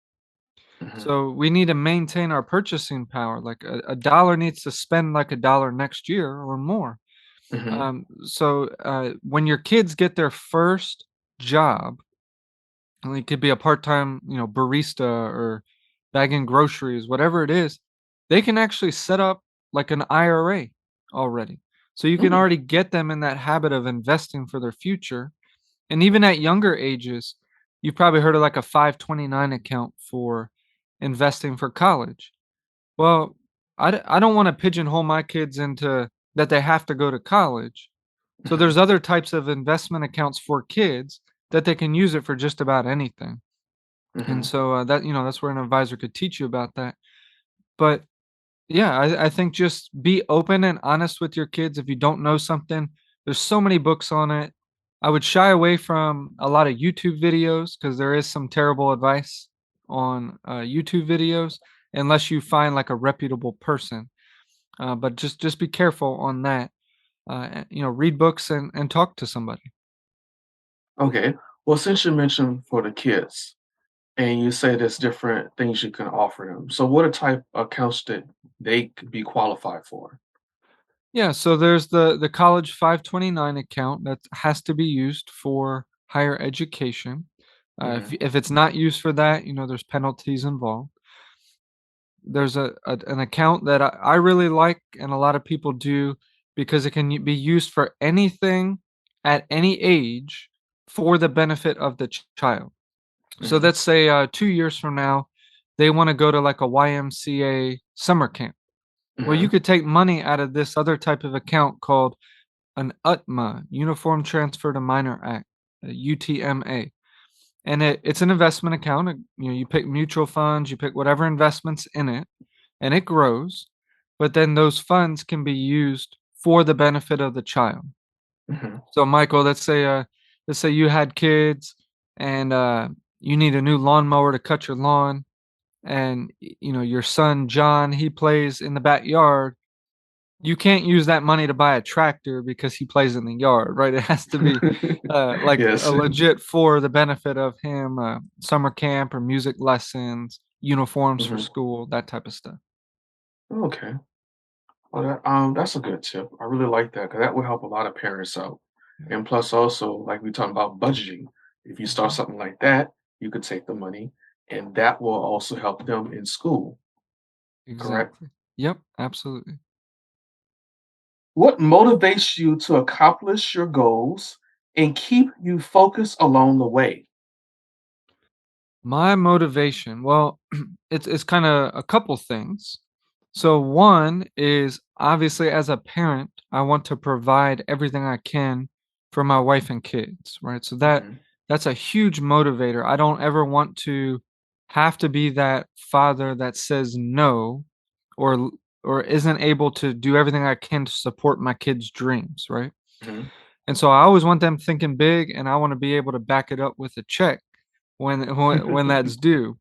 hmm So we need to maintain our purchasing power. Like a dollar needs to spend like a dollar next year or more. hmm When your kids get their first job, and it could be a part-time, barista or bagging groceries, whatever it is, they can actually set up like an IRA already. So you can mm already get them in that habit of investing for their future. And even at younger ages, you've probably heard of like a 529 account for investing for college. Well, I don't wanna pigeonhole my kids into that they have to go to college. So hmm there's other types of investment accounts for kids that they can use it for just about anything. And hmm so, that's where an advisor could teach you about that. But yeah, I think just be open and honest with your kids. If you don't know something, there's so many books on it. I would shy away from a lot of YouTube videos because there is some terrible advice on YouTube videos unless you find like a reputable person. But just be careful on that. Read books and talk to somebody. Okay. Well, since you mentioned for the kids, and you say there's different things you can offer them. So, what are type accounts that they could be qualified for? Yeah, so there's the college 529 account that has to be used for higher education. Hmm. If it's not used for that, there's penalties involved. There's an account that I really like and a lot of people do because it can be used for anything at any age for the benefit of the child. So Hmm. let's say 2 years from now, they want to go to like a YMCA summer camp. Well, you Hmm. could take money out of this other type of account called an UTMA, Uniform Transfer to Minor Act, UTMA. And it's an investment account. You pick mutual funds, you pick whatever investments in it, and it grows. But then those funds can be used for the benefit of the child. Hmm. So, Michael, let's say you had kids and you need a new lawnmower to cut your lawn, and your son John he plays in the backyard. You can't use that money to buy a tractor because he plays in the yard, right? It has to be, like, a Yes. legit for the benefit of him, summer camp or music lessons, uniforms for Hmm. school, that type of stuff. Okay. Well, that's a good tip. I really like that because that will help a lot of parents out. Yeah. And plus, also, like we talking about budgeting, if you start Mhm. something like that, you could take the money, and that will also help them in school. Correct? Exactly. Yep, absolutely. What motivates you to accomplish your goals and keep you focused along the way? My motivation, well, it's kind of a couple things. So one is obviously as a parent, I want to provide everything I can for my wife and kids, right? So Hmm. that's a huge motivator. I don't ever want to have to be that father that says no or or isn't able to do everything I can to support my kids' dreams, right? Hmm. And so I always want them thinking big, and I want to be able to back it up with a check when that's due.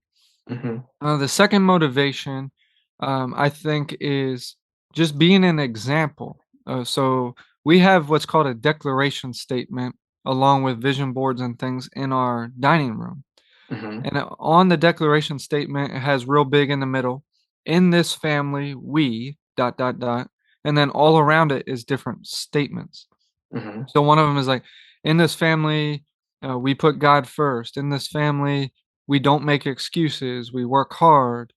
Hmm. The second motivation, I think, is just being an example. So we have what's called a declaration statement along with vision boards and things in our dining room. Hmm. And on the declaration statement, it has real big in the middle. In this family, we dot dot dot, and then all around it is different statements. Hmm. So one of them is like, in this family, we put God first. In this family, we don't make excuses. We work hard.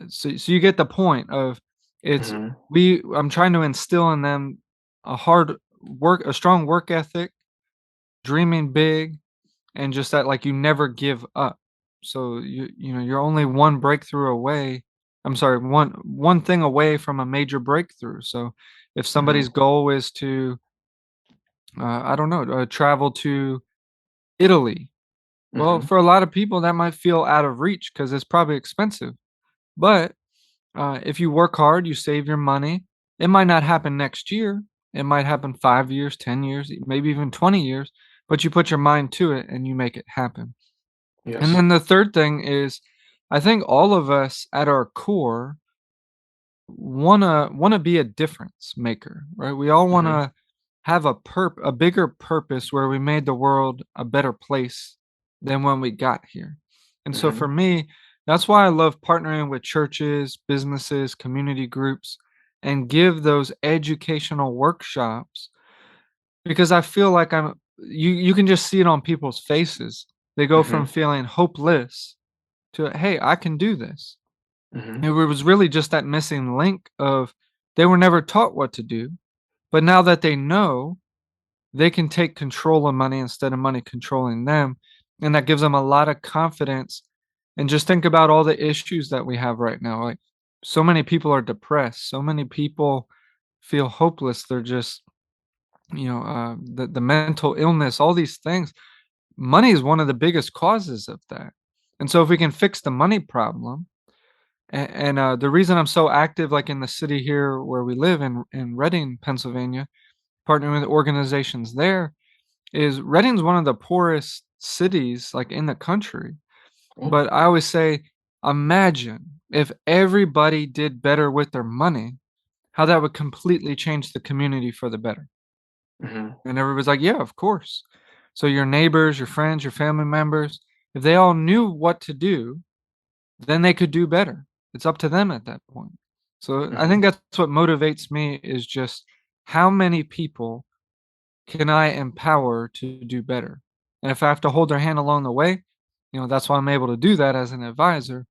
So you get the point of it's Hmm. we. I'm trying to instill in them a strong work ethic, dreaming big, and just that like you never give up. So you're only one breakthrough away. I'm sorry, one thing away from a major breakthrough. So if Hmm. somebody's goal is to I don't know, travel to Italy. Well, Hmm. for a lot of people, that might feel out of reach because it's probably expensive. But if you work hard, you save your money. It might not happen next year. It might happen 5 years, 10 years, maybe even 20 years. But you put your mind to it and you make it happen. And Yes. then the third thing is, I think all of us at our core wanna be a difference maker, right? We all Hmm. wanna have a bigger purpose where we made the world a better place than when we got here. And so Hmm. for me, that's why I love partnering with churches, businesses, community groups, and give those educational workshops because I feel like you can just see it on people's faces. They go Hmm. from feeling hopeless to, hey, I can do this. Hmm. It was really just that missing link of they were never taught what to do, but now that they know, they can take control of money instead of money controlling them, and that gives them a lot of confidence. And just think about all the issues that we have right now. Like so many people are depressed, so many people feel hopeless. They're just, the mental illness, all these things. Money is one of the biggest causes of that. And so if we can fix the money problem, and the reason I'm so active, like in the city here where we live in Reading, Pennsylvania, partnering with organizations there, is Reading's one of the poorest cities like in the country. Oh. But I always say, imagine if everybody did better with their money, how that would completely change the community for the better. Hmm. And everybody's like, yeah, of course. So your neighbors, your friends, your family members, if they all knew what to do, then they could do better. It's up to them at that point. So I Hmm. think that's what motivates me is just how many people can I empower to do better? And if I have to hold their hand along the way, that's why I'm able to do that as an advisor.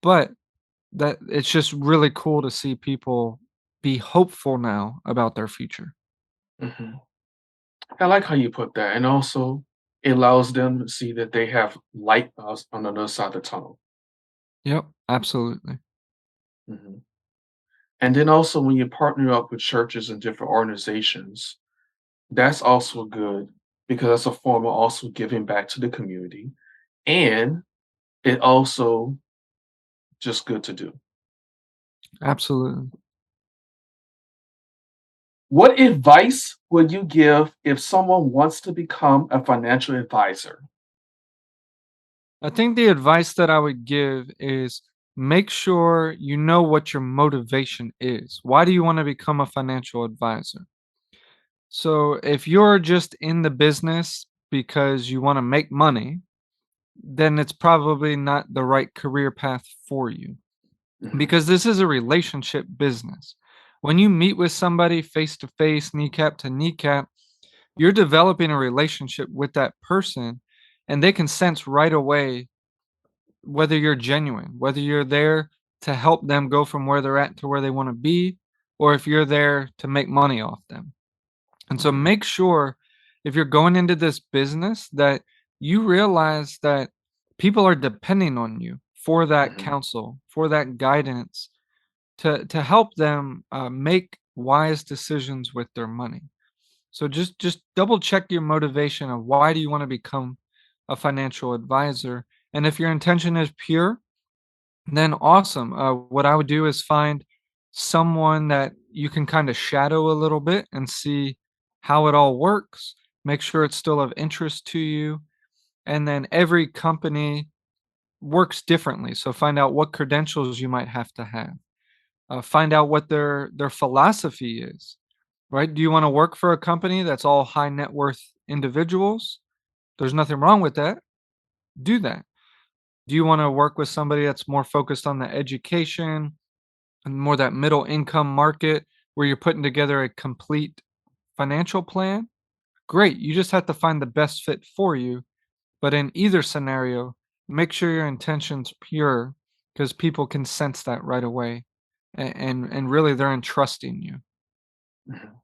But that it's just really cool to see people be hopeful now about their future. Hmm. I like how you put that, and also it allows them to see that they have light on the other side of the tunnel. Yep, absolutely. Hmm. And then also when you partner up with churches and different organizations, that's also good because that's a form of also giving back to the community, and it also just good to do. Absolutely. What advice would you give if someone wants to become a financial advisor? I think the advice that I would give is make sure you know what your motivation is. Why do you want to become a financial advisor? So if you're just in the business because you want to make money, then it's probably not the right career path for you Mhm. because this is a relationship business. When you meet with somebody face to face, kneecap to kneecap, you're developing a relationship with that person, and they can sense right away whether you're genuine, whether you're there to help them go from where they're at to where they want to be, or if you're there to make money off them. And so Mhm, make sure if you're going into this business that you realize that people are depending on you for that mhm, counsel, for that guidance to help them make wise decisions with their money. So just double check your motivation of why do you want to become a financial advisor, and if your intention is pure, then awesome. What I would do is find someone that you can kind of shadow a little bit and see how it all works. Make sure it's still of interest to you. And then every company works differently. So find out what credentials you might have to have. Find out what their philosophy is. Right? Do you want to work for a company that's all high net worth individuals? There's nothing wrong with that. Do that. Do you want to work with somebody that's more focused on the education and more that middle income market where you're putting together a complete financial plan? Great. You just have to find the best fit for you. But in either scenario, make sure your intention's pure because people can sense that right away. And really they're entrusting you. mhm.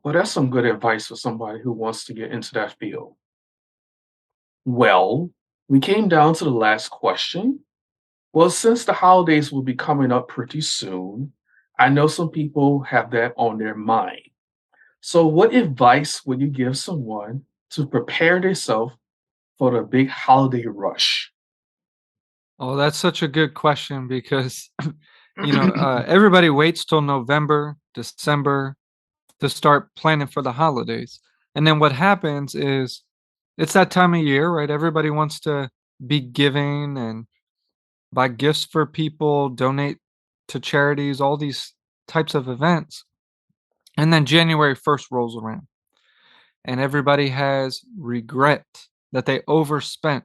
Well, that's some good advice for somebody who wants to get into that field. Well, we came down to the last question. Well, since the holidays will be coming up pretty soon, I know some people have that on their mind. So, what advice would you give someone to prepare themselves for the big holiday rush? Oh, that's such a good question because, everybody waits till November, December to start planning for the holidays. And then what happens is it's that time of year, right? Everybody wants to be giving and buy gifts for people, donate to charities, all these types of events. And then January 1st rolls around and everybody has regret that they overspent,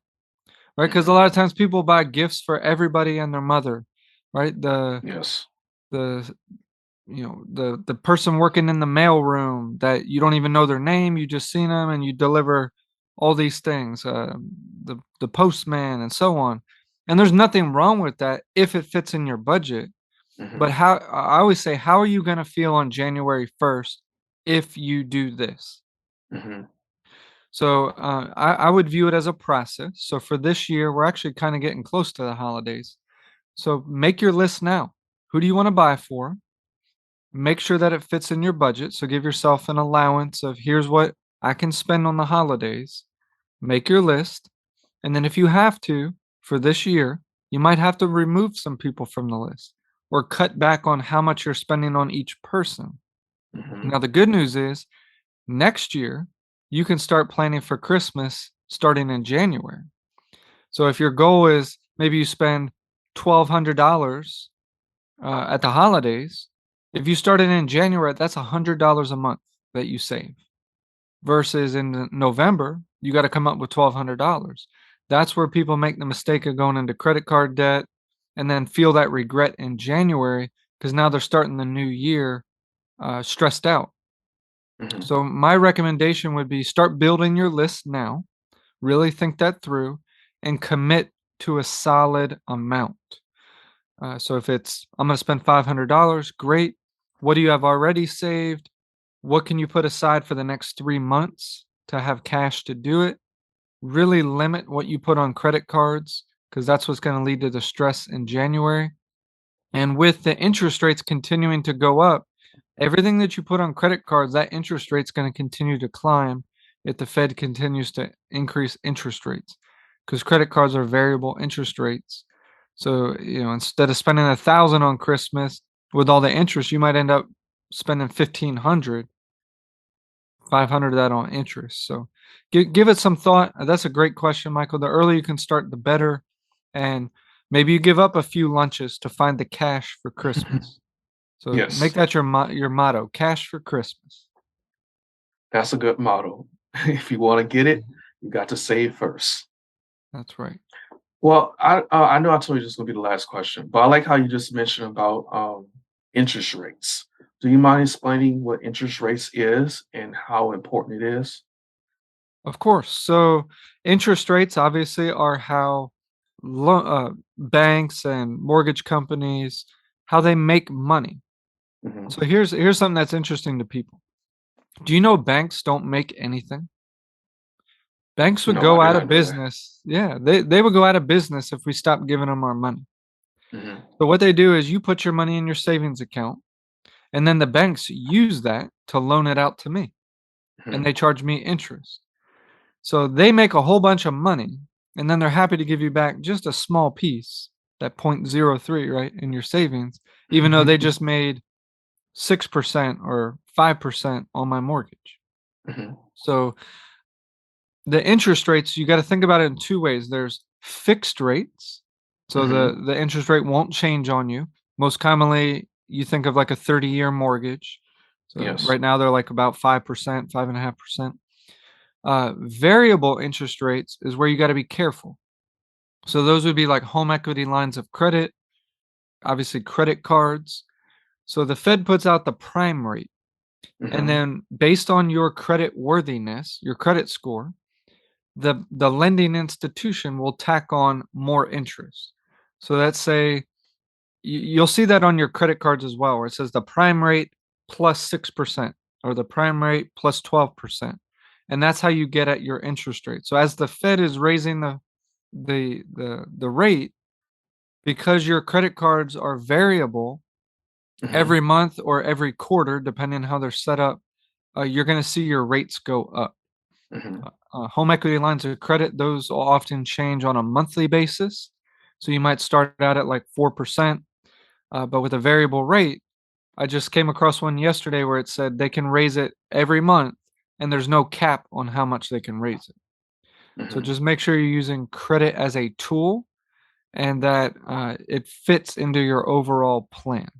right? Because a Mhm. lot of times people buy gifts for everybody and their mother, right? Yes. The the person working in the mail room that you don't even know their name, you just seen them and you deliver all these things, the postman and so on. And there's nothing wrong with that if it fits in your budget. But Mhm. how I always say, how are you going to feel on January 1st if you do this? Mhm. So I would view it as a process. So for this year, we're actually kind of getting close to the holidays. So make your list now. Who do you want to buy for? Make sure that it fits in your budget. So give yourself an allowance of here's what I can spend on the holidays. Make your list. And then if you have to, for this year, you might have to remove some people from the list or cut back on how much you're spending on each person. Mhm. Now, the good news is next year, you can start planning for Christmas starting in January. So if your goal is maybe you spend $1,200 at the holidays, if you started in January, that's $100 a month that you save. Versus in November, you got to come up with $1,200. That's where people make the mistake of going into credit card debt and then feel that regret in January because now they're starting the new year stressed out. Mhm. So my recommendation would be start building your list now. Really think that through and commit to a solid amount. So if it's I'm going to spend $500, great. What do you have already saved? What can you put aside for the next 3 months to have cash to do it? Really limit what you put on credit cards because that's what's going to lead to the stress in January. And with the interest rates continuing to go up, everything that you put on credit cards, that interest rate's going to continue to climb if the Fed continues to increase interest rates because credit cards are variable interest rates. So, instead of spending 1,000 on Christmas with all the interest, you might end up spending 1,500, 500 of that on interest. So give it some thought. That's a great question, Michael. The earlier you can start, the better. And maybe you give up a few lunches to find the cash for Christmas. So make Yes, that your motto, cash for Christmas. that's a good motto. If you want to get it, Mhm. you got to save first. That's right. Well, I know I told you this is gonna be the last question, but I like how you just mentioned about interest rates. Do you mind explaining what interest rates is and how important it is? Of course. So interest rates obviously are how banks and mortgage companies how they make money. Hmm. So here's something that's interesting to people. Do you know banks don't make anything? Banks would No, I go did out not of know that. business. Yeah, they would go out of business if we stopped giving them our money. Hmm. So what they do is you put your money in your savings account, and then the banks use that to loan it out to me, and Hmm. they charge me interest. So they make a whole bunch of money, and then they're happy to give you back just a small piece, that 0.03, right, in your savings, even though they just made 6% or 5% on my mortgage. Hmm. So the interest rates, you got to think about it in two ways. There's fixed rates. So Hmm. the interest rate won't change on you. Most commonly, you think of like a 30-year mortgage. So Yes. right now they're like about 5%, 5.5%. Variable interest rates is where you got to be careful. So those would be like home equity lines of credit, obviously credit cards. So the Fed puts out the prime rate. And Hmm. then based on your credit worthiness, your credit score, the lending institution will tack on more interest. So let's say you'll see that on your credit cards as well, where it says the prime rate plus 6% or the prime rate plus 12%. And that's how you get at your interest rate. So as the Fed is raising the rate, because your credit cards are variable Hmm. every month or every quarter, depending on how they're set up, you're going to see your rates go up. Hmm. Home equity lines of credit, those will often change on a monthly basis. So you might start out at like 4%, but with a variable rate, I just came across one yesterday where it said they can raise it every month and there's no cap on how much they can raise it. So Hmm. just make sure you're using credit as a tool and that it fits into your overall plan.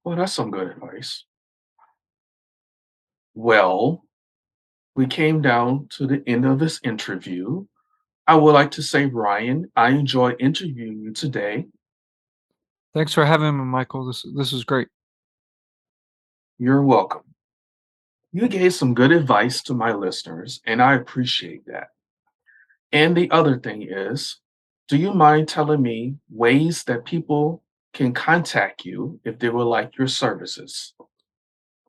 Well, that's some good advice. Well, we came down to the end of this interview. I would like to say, Ryan, I enjoyed interviewing you today. Thanks for having me, Michael. This was great. You're welcome. You gave some good advice to my listeners, and I appreciate that. And the other thing is, do you mind telling me ways that people can contact you if they would like your services?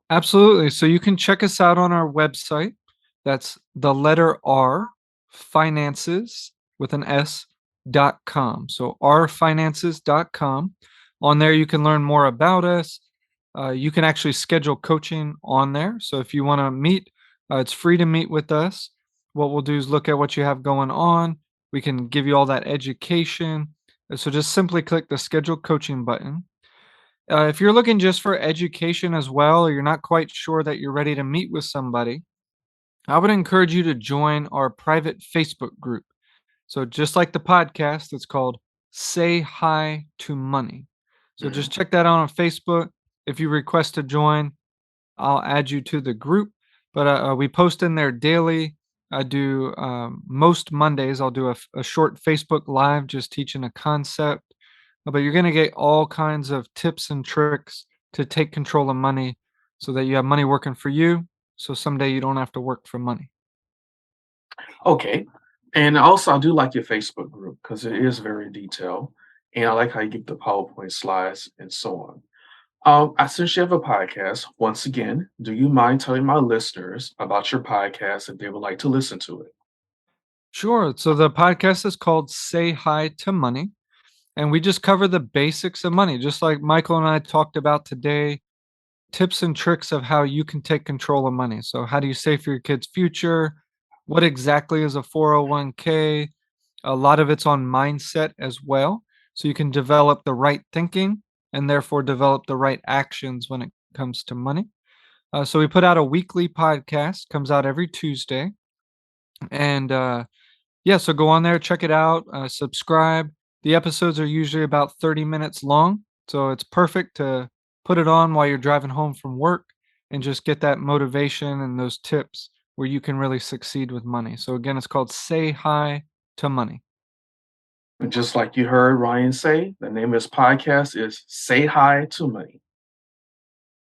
Absolutely. So you can check us out on our website. That's the letter R, finances with an S.com. So rfinances.com. On there, you can learn more about us. You can actually schedule coaching on there. So if you want to meet, it's free to meet with us. What we'll do is look at what you have going on. We can give you all that education. So just simply click the schedule coaching button. If you're looking just for education as well, or you're not quite sure that you're ready to meet with somebody, I would encourage you to join our private Facebook group. So, just like the podcast, it's called Say Hi to Money. So, just Mhm. check that out on Facebook. If you request to join, I'll add you to the group. But we post in there daily. I do most Mondays, I'll do a short Facebook Live just teaching a concept. But you're going to get all kinds of tips and tricks to take control of money so that you have money working for you. So someday you don't have to work for money. Okay. And also, I do like your Facebook group because it is very detailed. And I like how you give the PowerPoint slides and so on. Since you have a podcast, once again, do you mind telling my listeners about your podcast if they would like to listen to it? Sure. So the podcast is called Say Hi to Money. And we just cover the basics of money, just like Michael and I talked about today, tips and tricks of how you can take control of money. So, how do you save for your kid's future? What exactly is a 401k? A lot of it's on mindset as well. So, you can develop the right thinking and therefore develop the right actions when it comes to money. So, we put out a weekly podcast, comes out every Tuesday. And yeah, so go on there, check it out, subscribe. The episodes are usually about 30 minutes long, so it's perfect to put it on while you're driving home from work and just get that motivation and those tips where you can really succeed with money. So again, it's called Say Hi to Money. And just like you heard Ryan say, the name of his podcast is Say Hi to Money.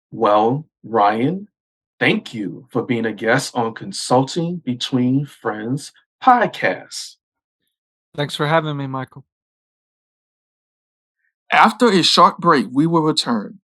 Well, Ryan, thank you for being a guest on Consulting Between Friends podcast. Thanks for having me, Michael. After a short break, we will return.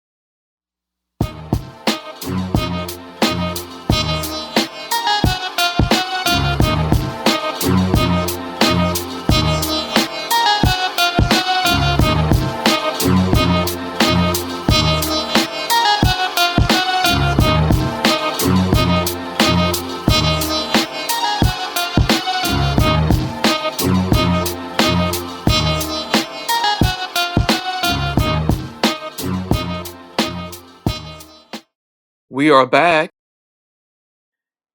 We are back.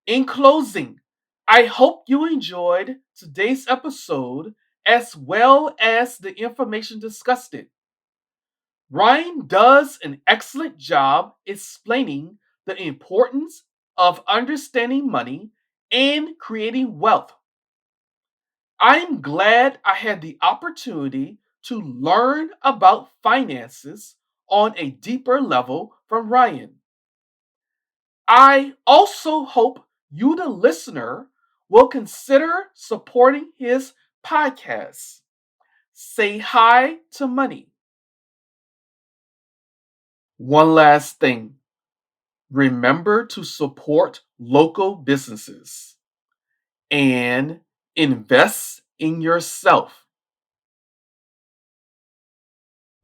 In closing, I hope you enjoyed today's episode as well as the information discussed it. Ryan does an excellent job explaining the importance of understanding money and creating wealth. I'm glad I had the opportunity to learn about finances on a deeper level from Ryan. I also hope you, the listener, will consider supporting his podcast. Say hi to money. One last thing, remember to support local businesses and invest in yourself.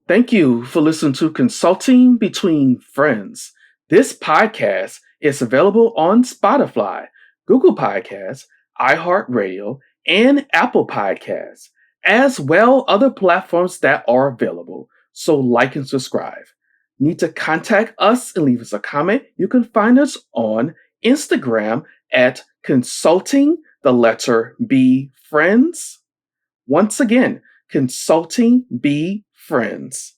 Thank you for listening to Consulting Between Friends. This podcast is available on Spotify, Google Podcasts, iHeartRadio, and Apple Podcasts, as well other platforms that are available. So like and subscribe. Need to contact us and leave us a comment? You can find us on Instagram at Consulting the letter B Friends. Once again, Consulting B Friends.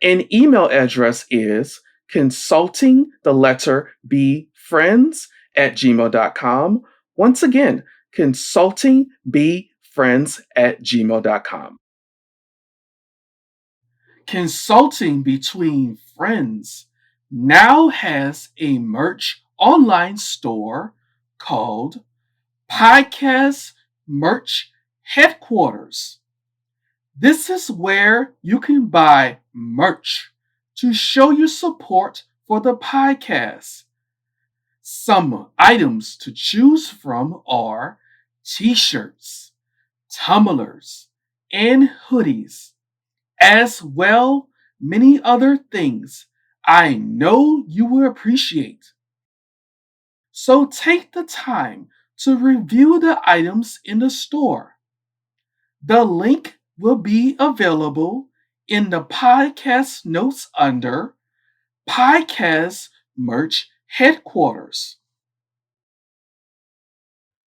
An email address is consulting the letter B friends at gmail.com. Once again, consulting B friends at gmail.com. Consulting Between Friends now has a merch online store called Podcast Merch Headquarters. This is where you can buy merch to show your support for the podcast. Some items to choose from are t-shirts, tumblers, and hoodies, as well many other things I know you will appreciate. So take the time to review the items in the store. The link will be available in the podcast notes under Podcast Merch Headquarters.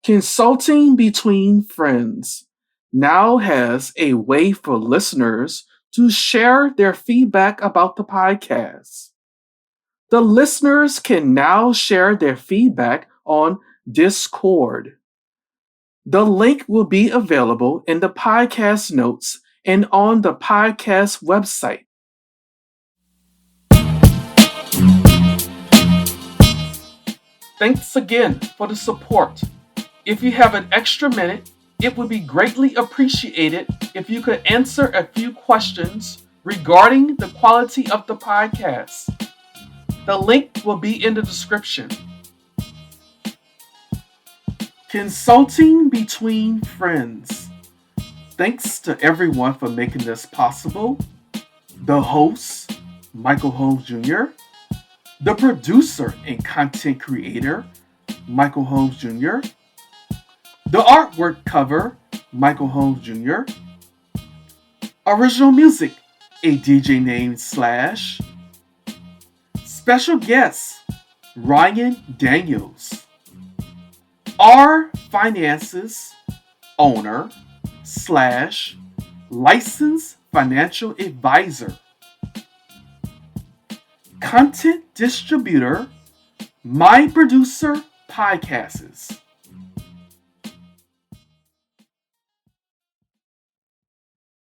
Consulting Between Friends now has a way for listeners to share their feedback about the podcast. The listeners can now share their feedback on Discord. The link will be available in the podcast notes and on the podcast website. Thanks again for the support. If you have an extra minute, it would be greatly appreciated if you could answer a few questions regarding the quality of the podcast. The link will be in the description. Consulting Between Friends. Thanks to everyone for making this possible. The host, Michael Holmes Jr., the producer and content creator, Michael Holmes Jr., the artwork cover, Michael Holmes Jr., original music, a DJ named Slash, special guest, Ryan Daniels, our finances owner / licensed financial advisor, content distributor, My Producer Podcasts.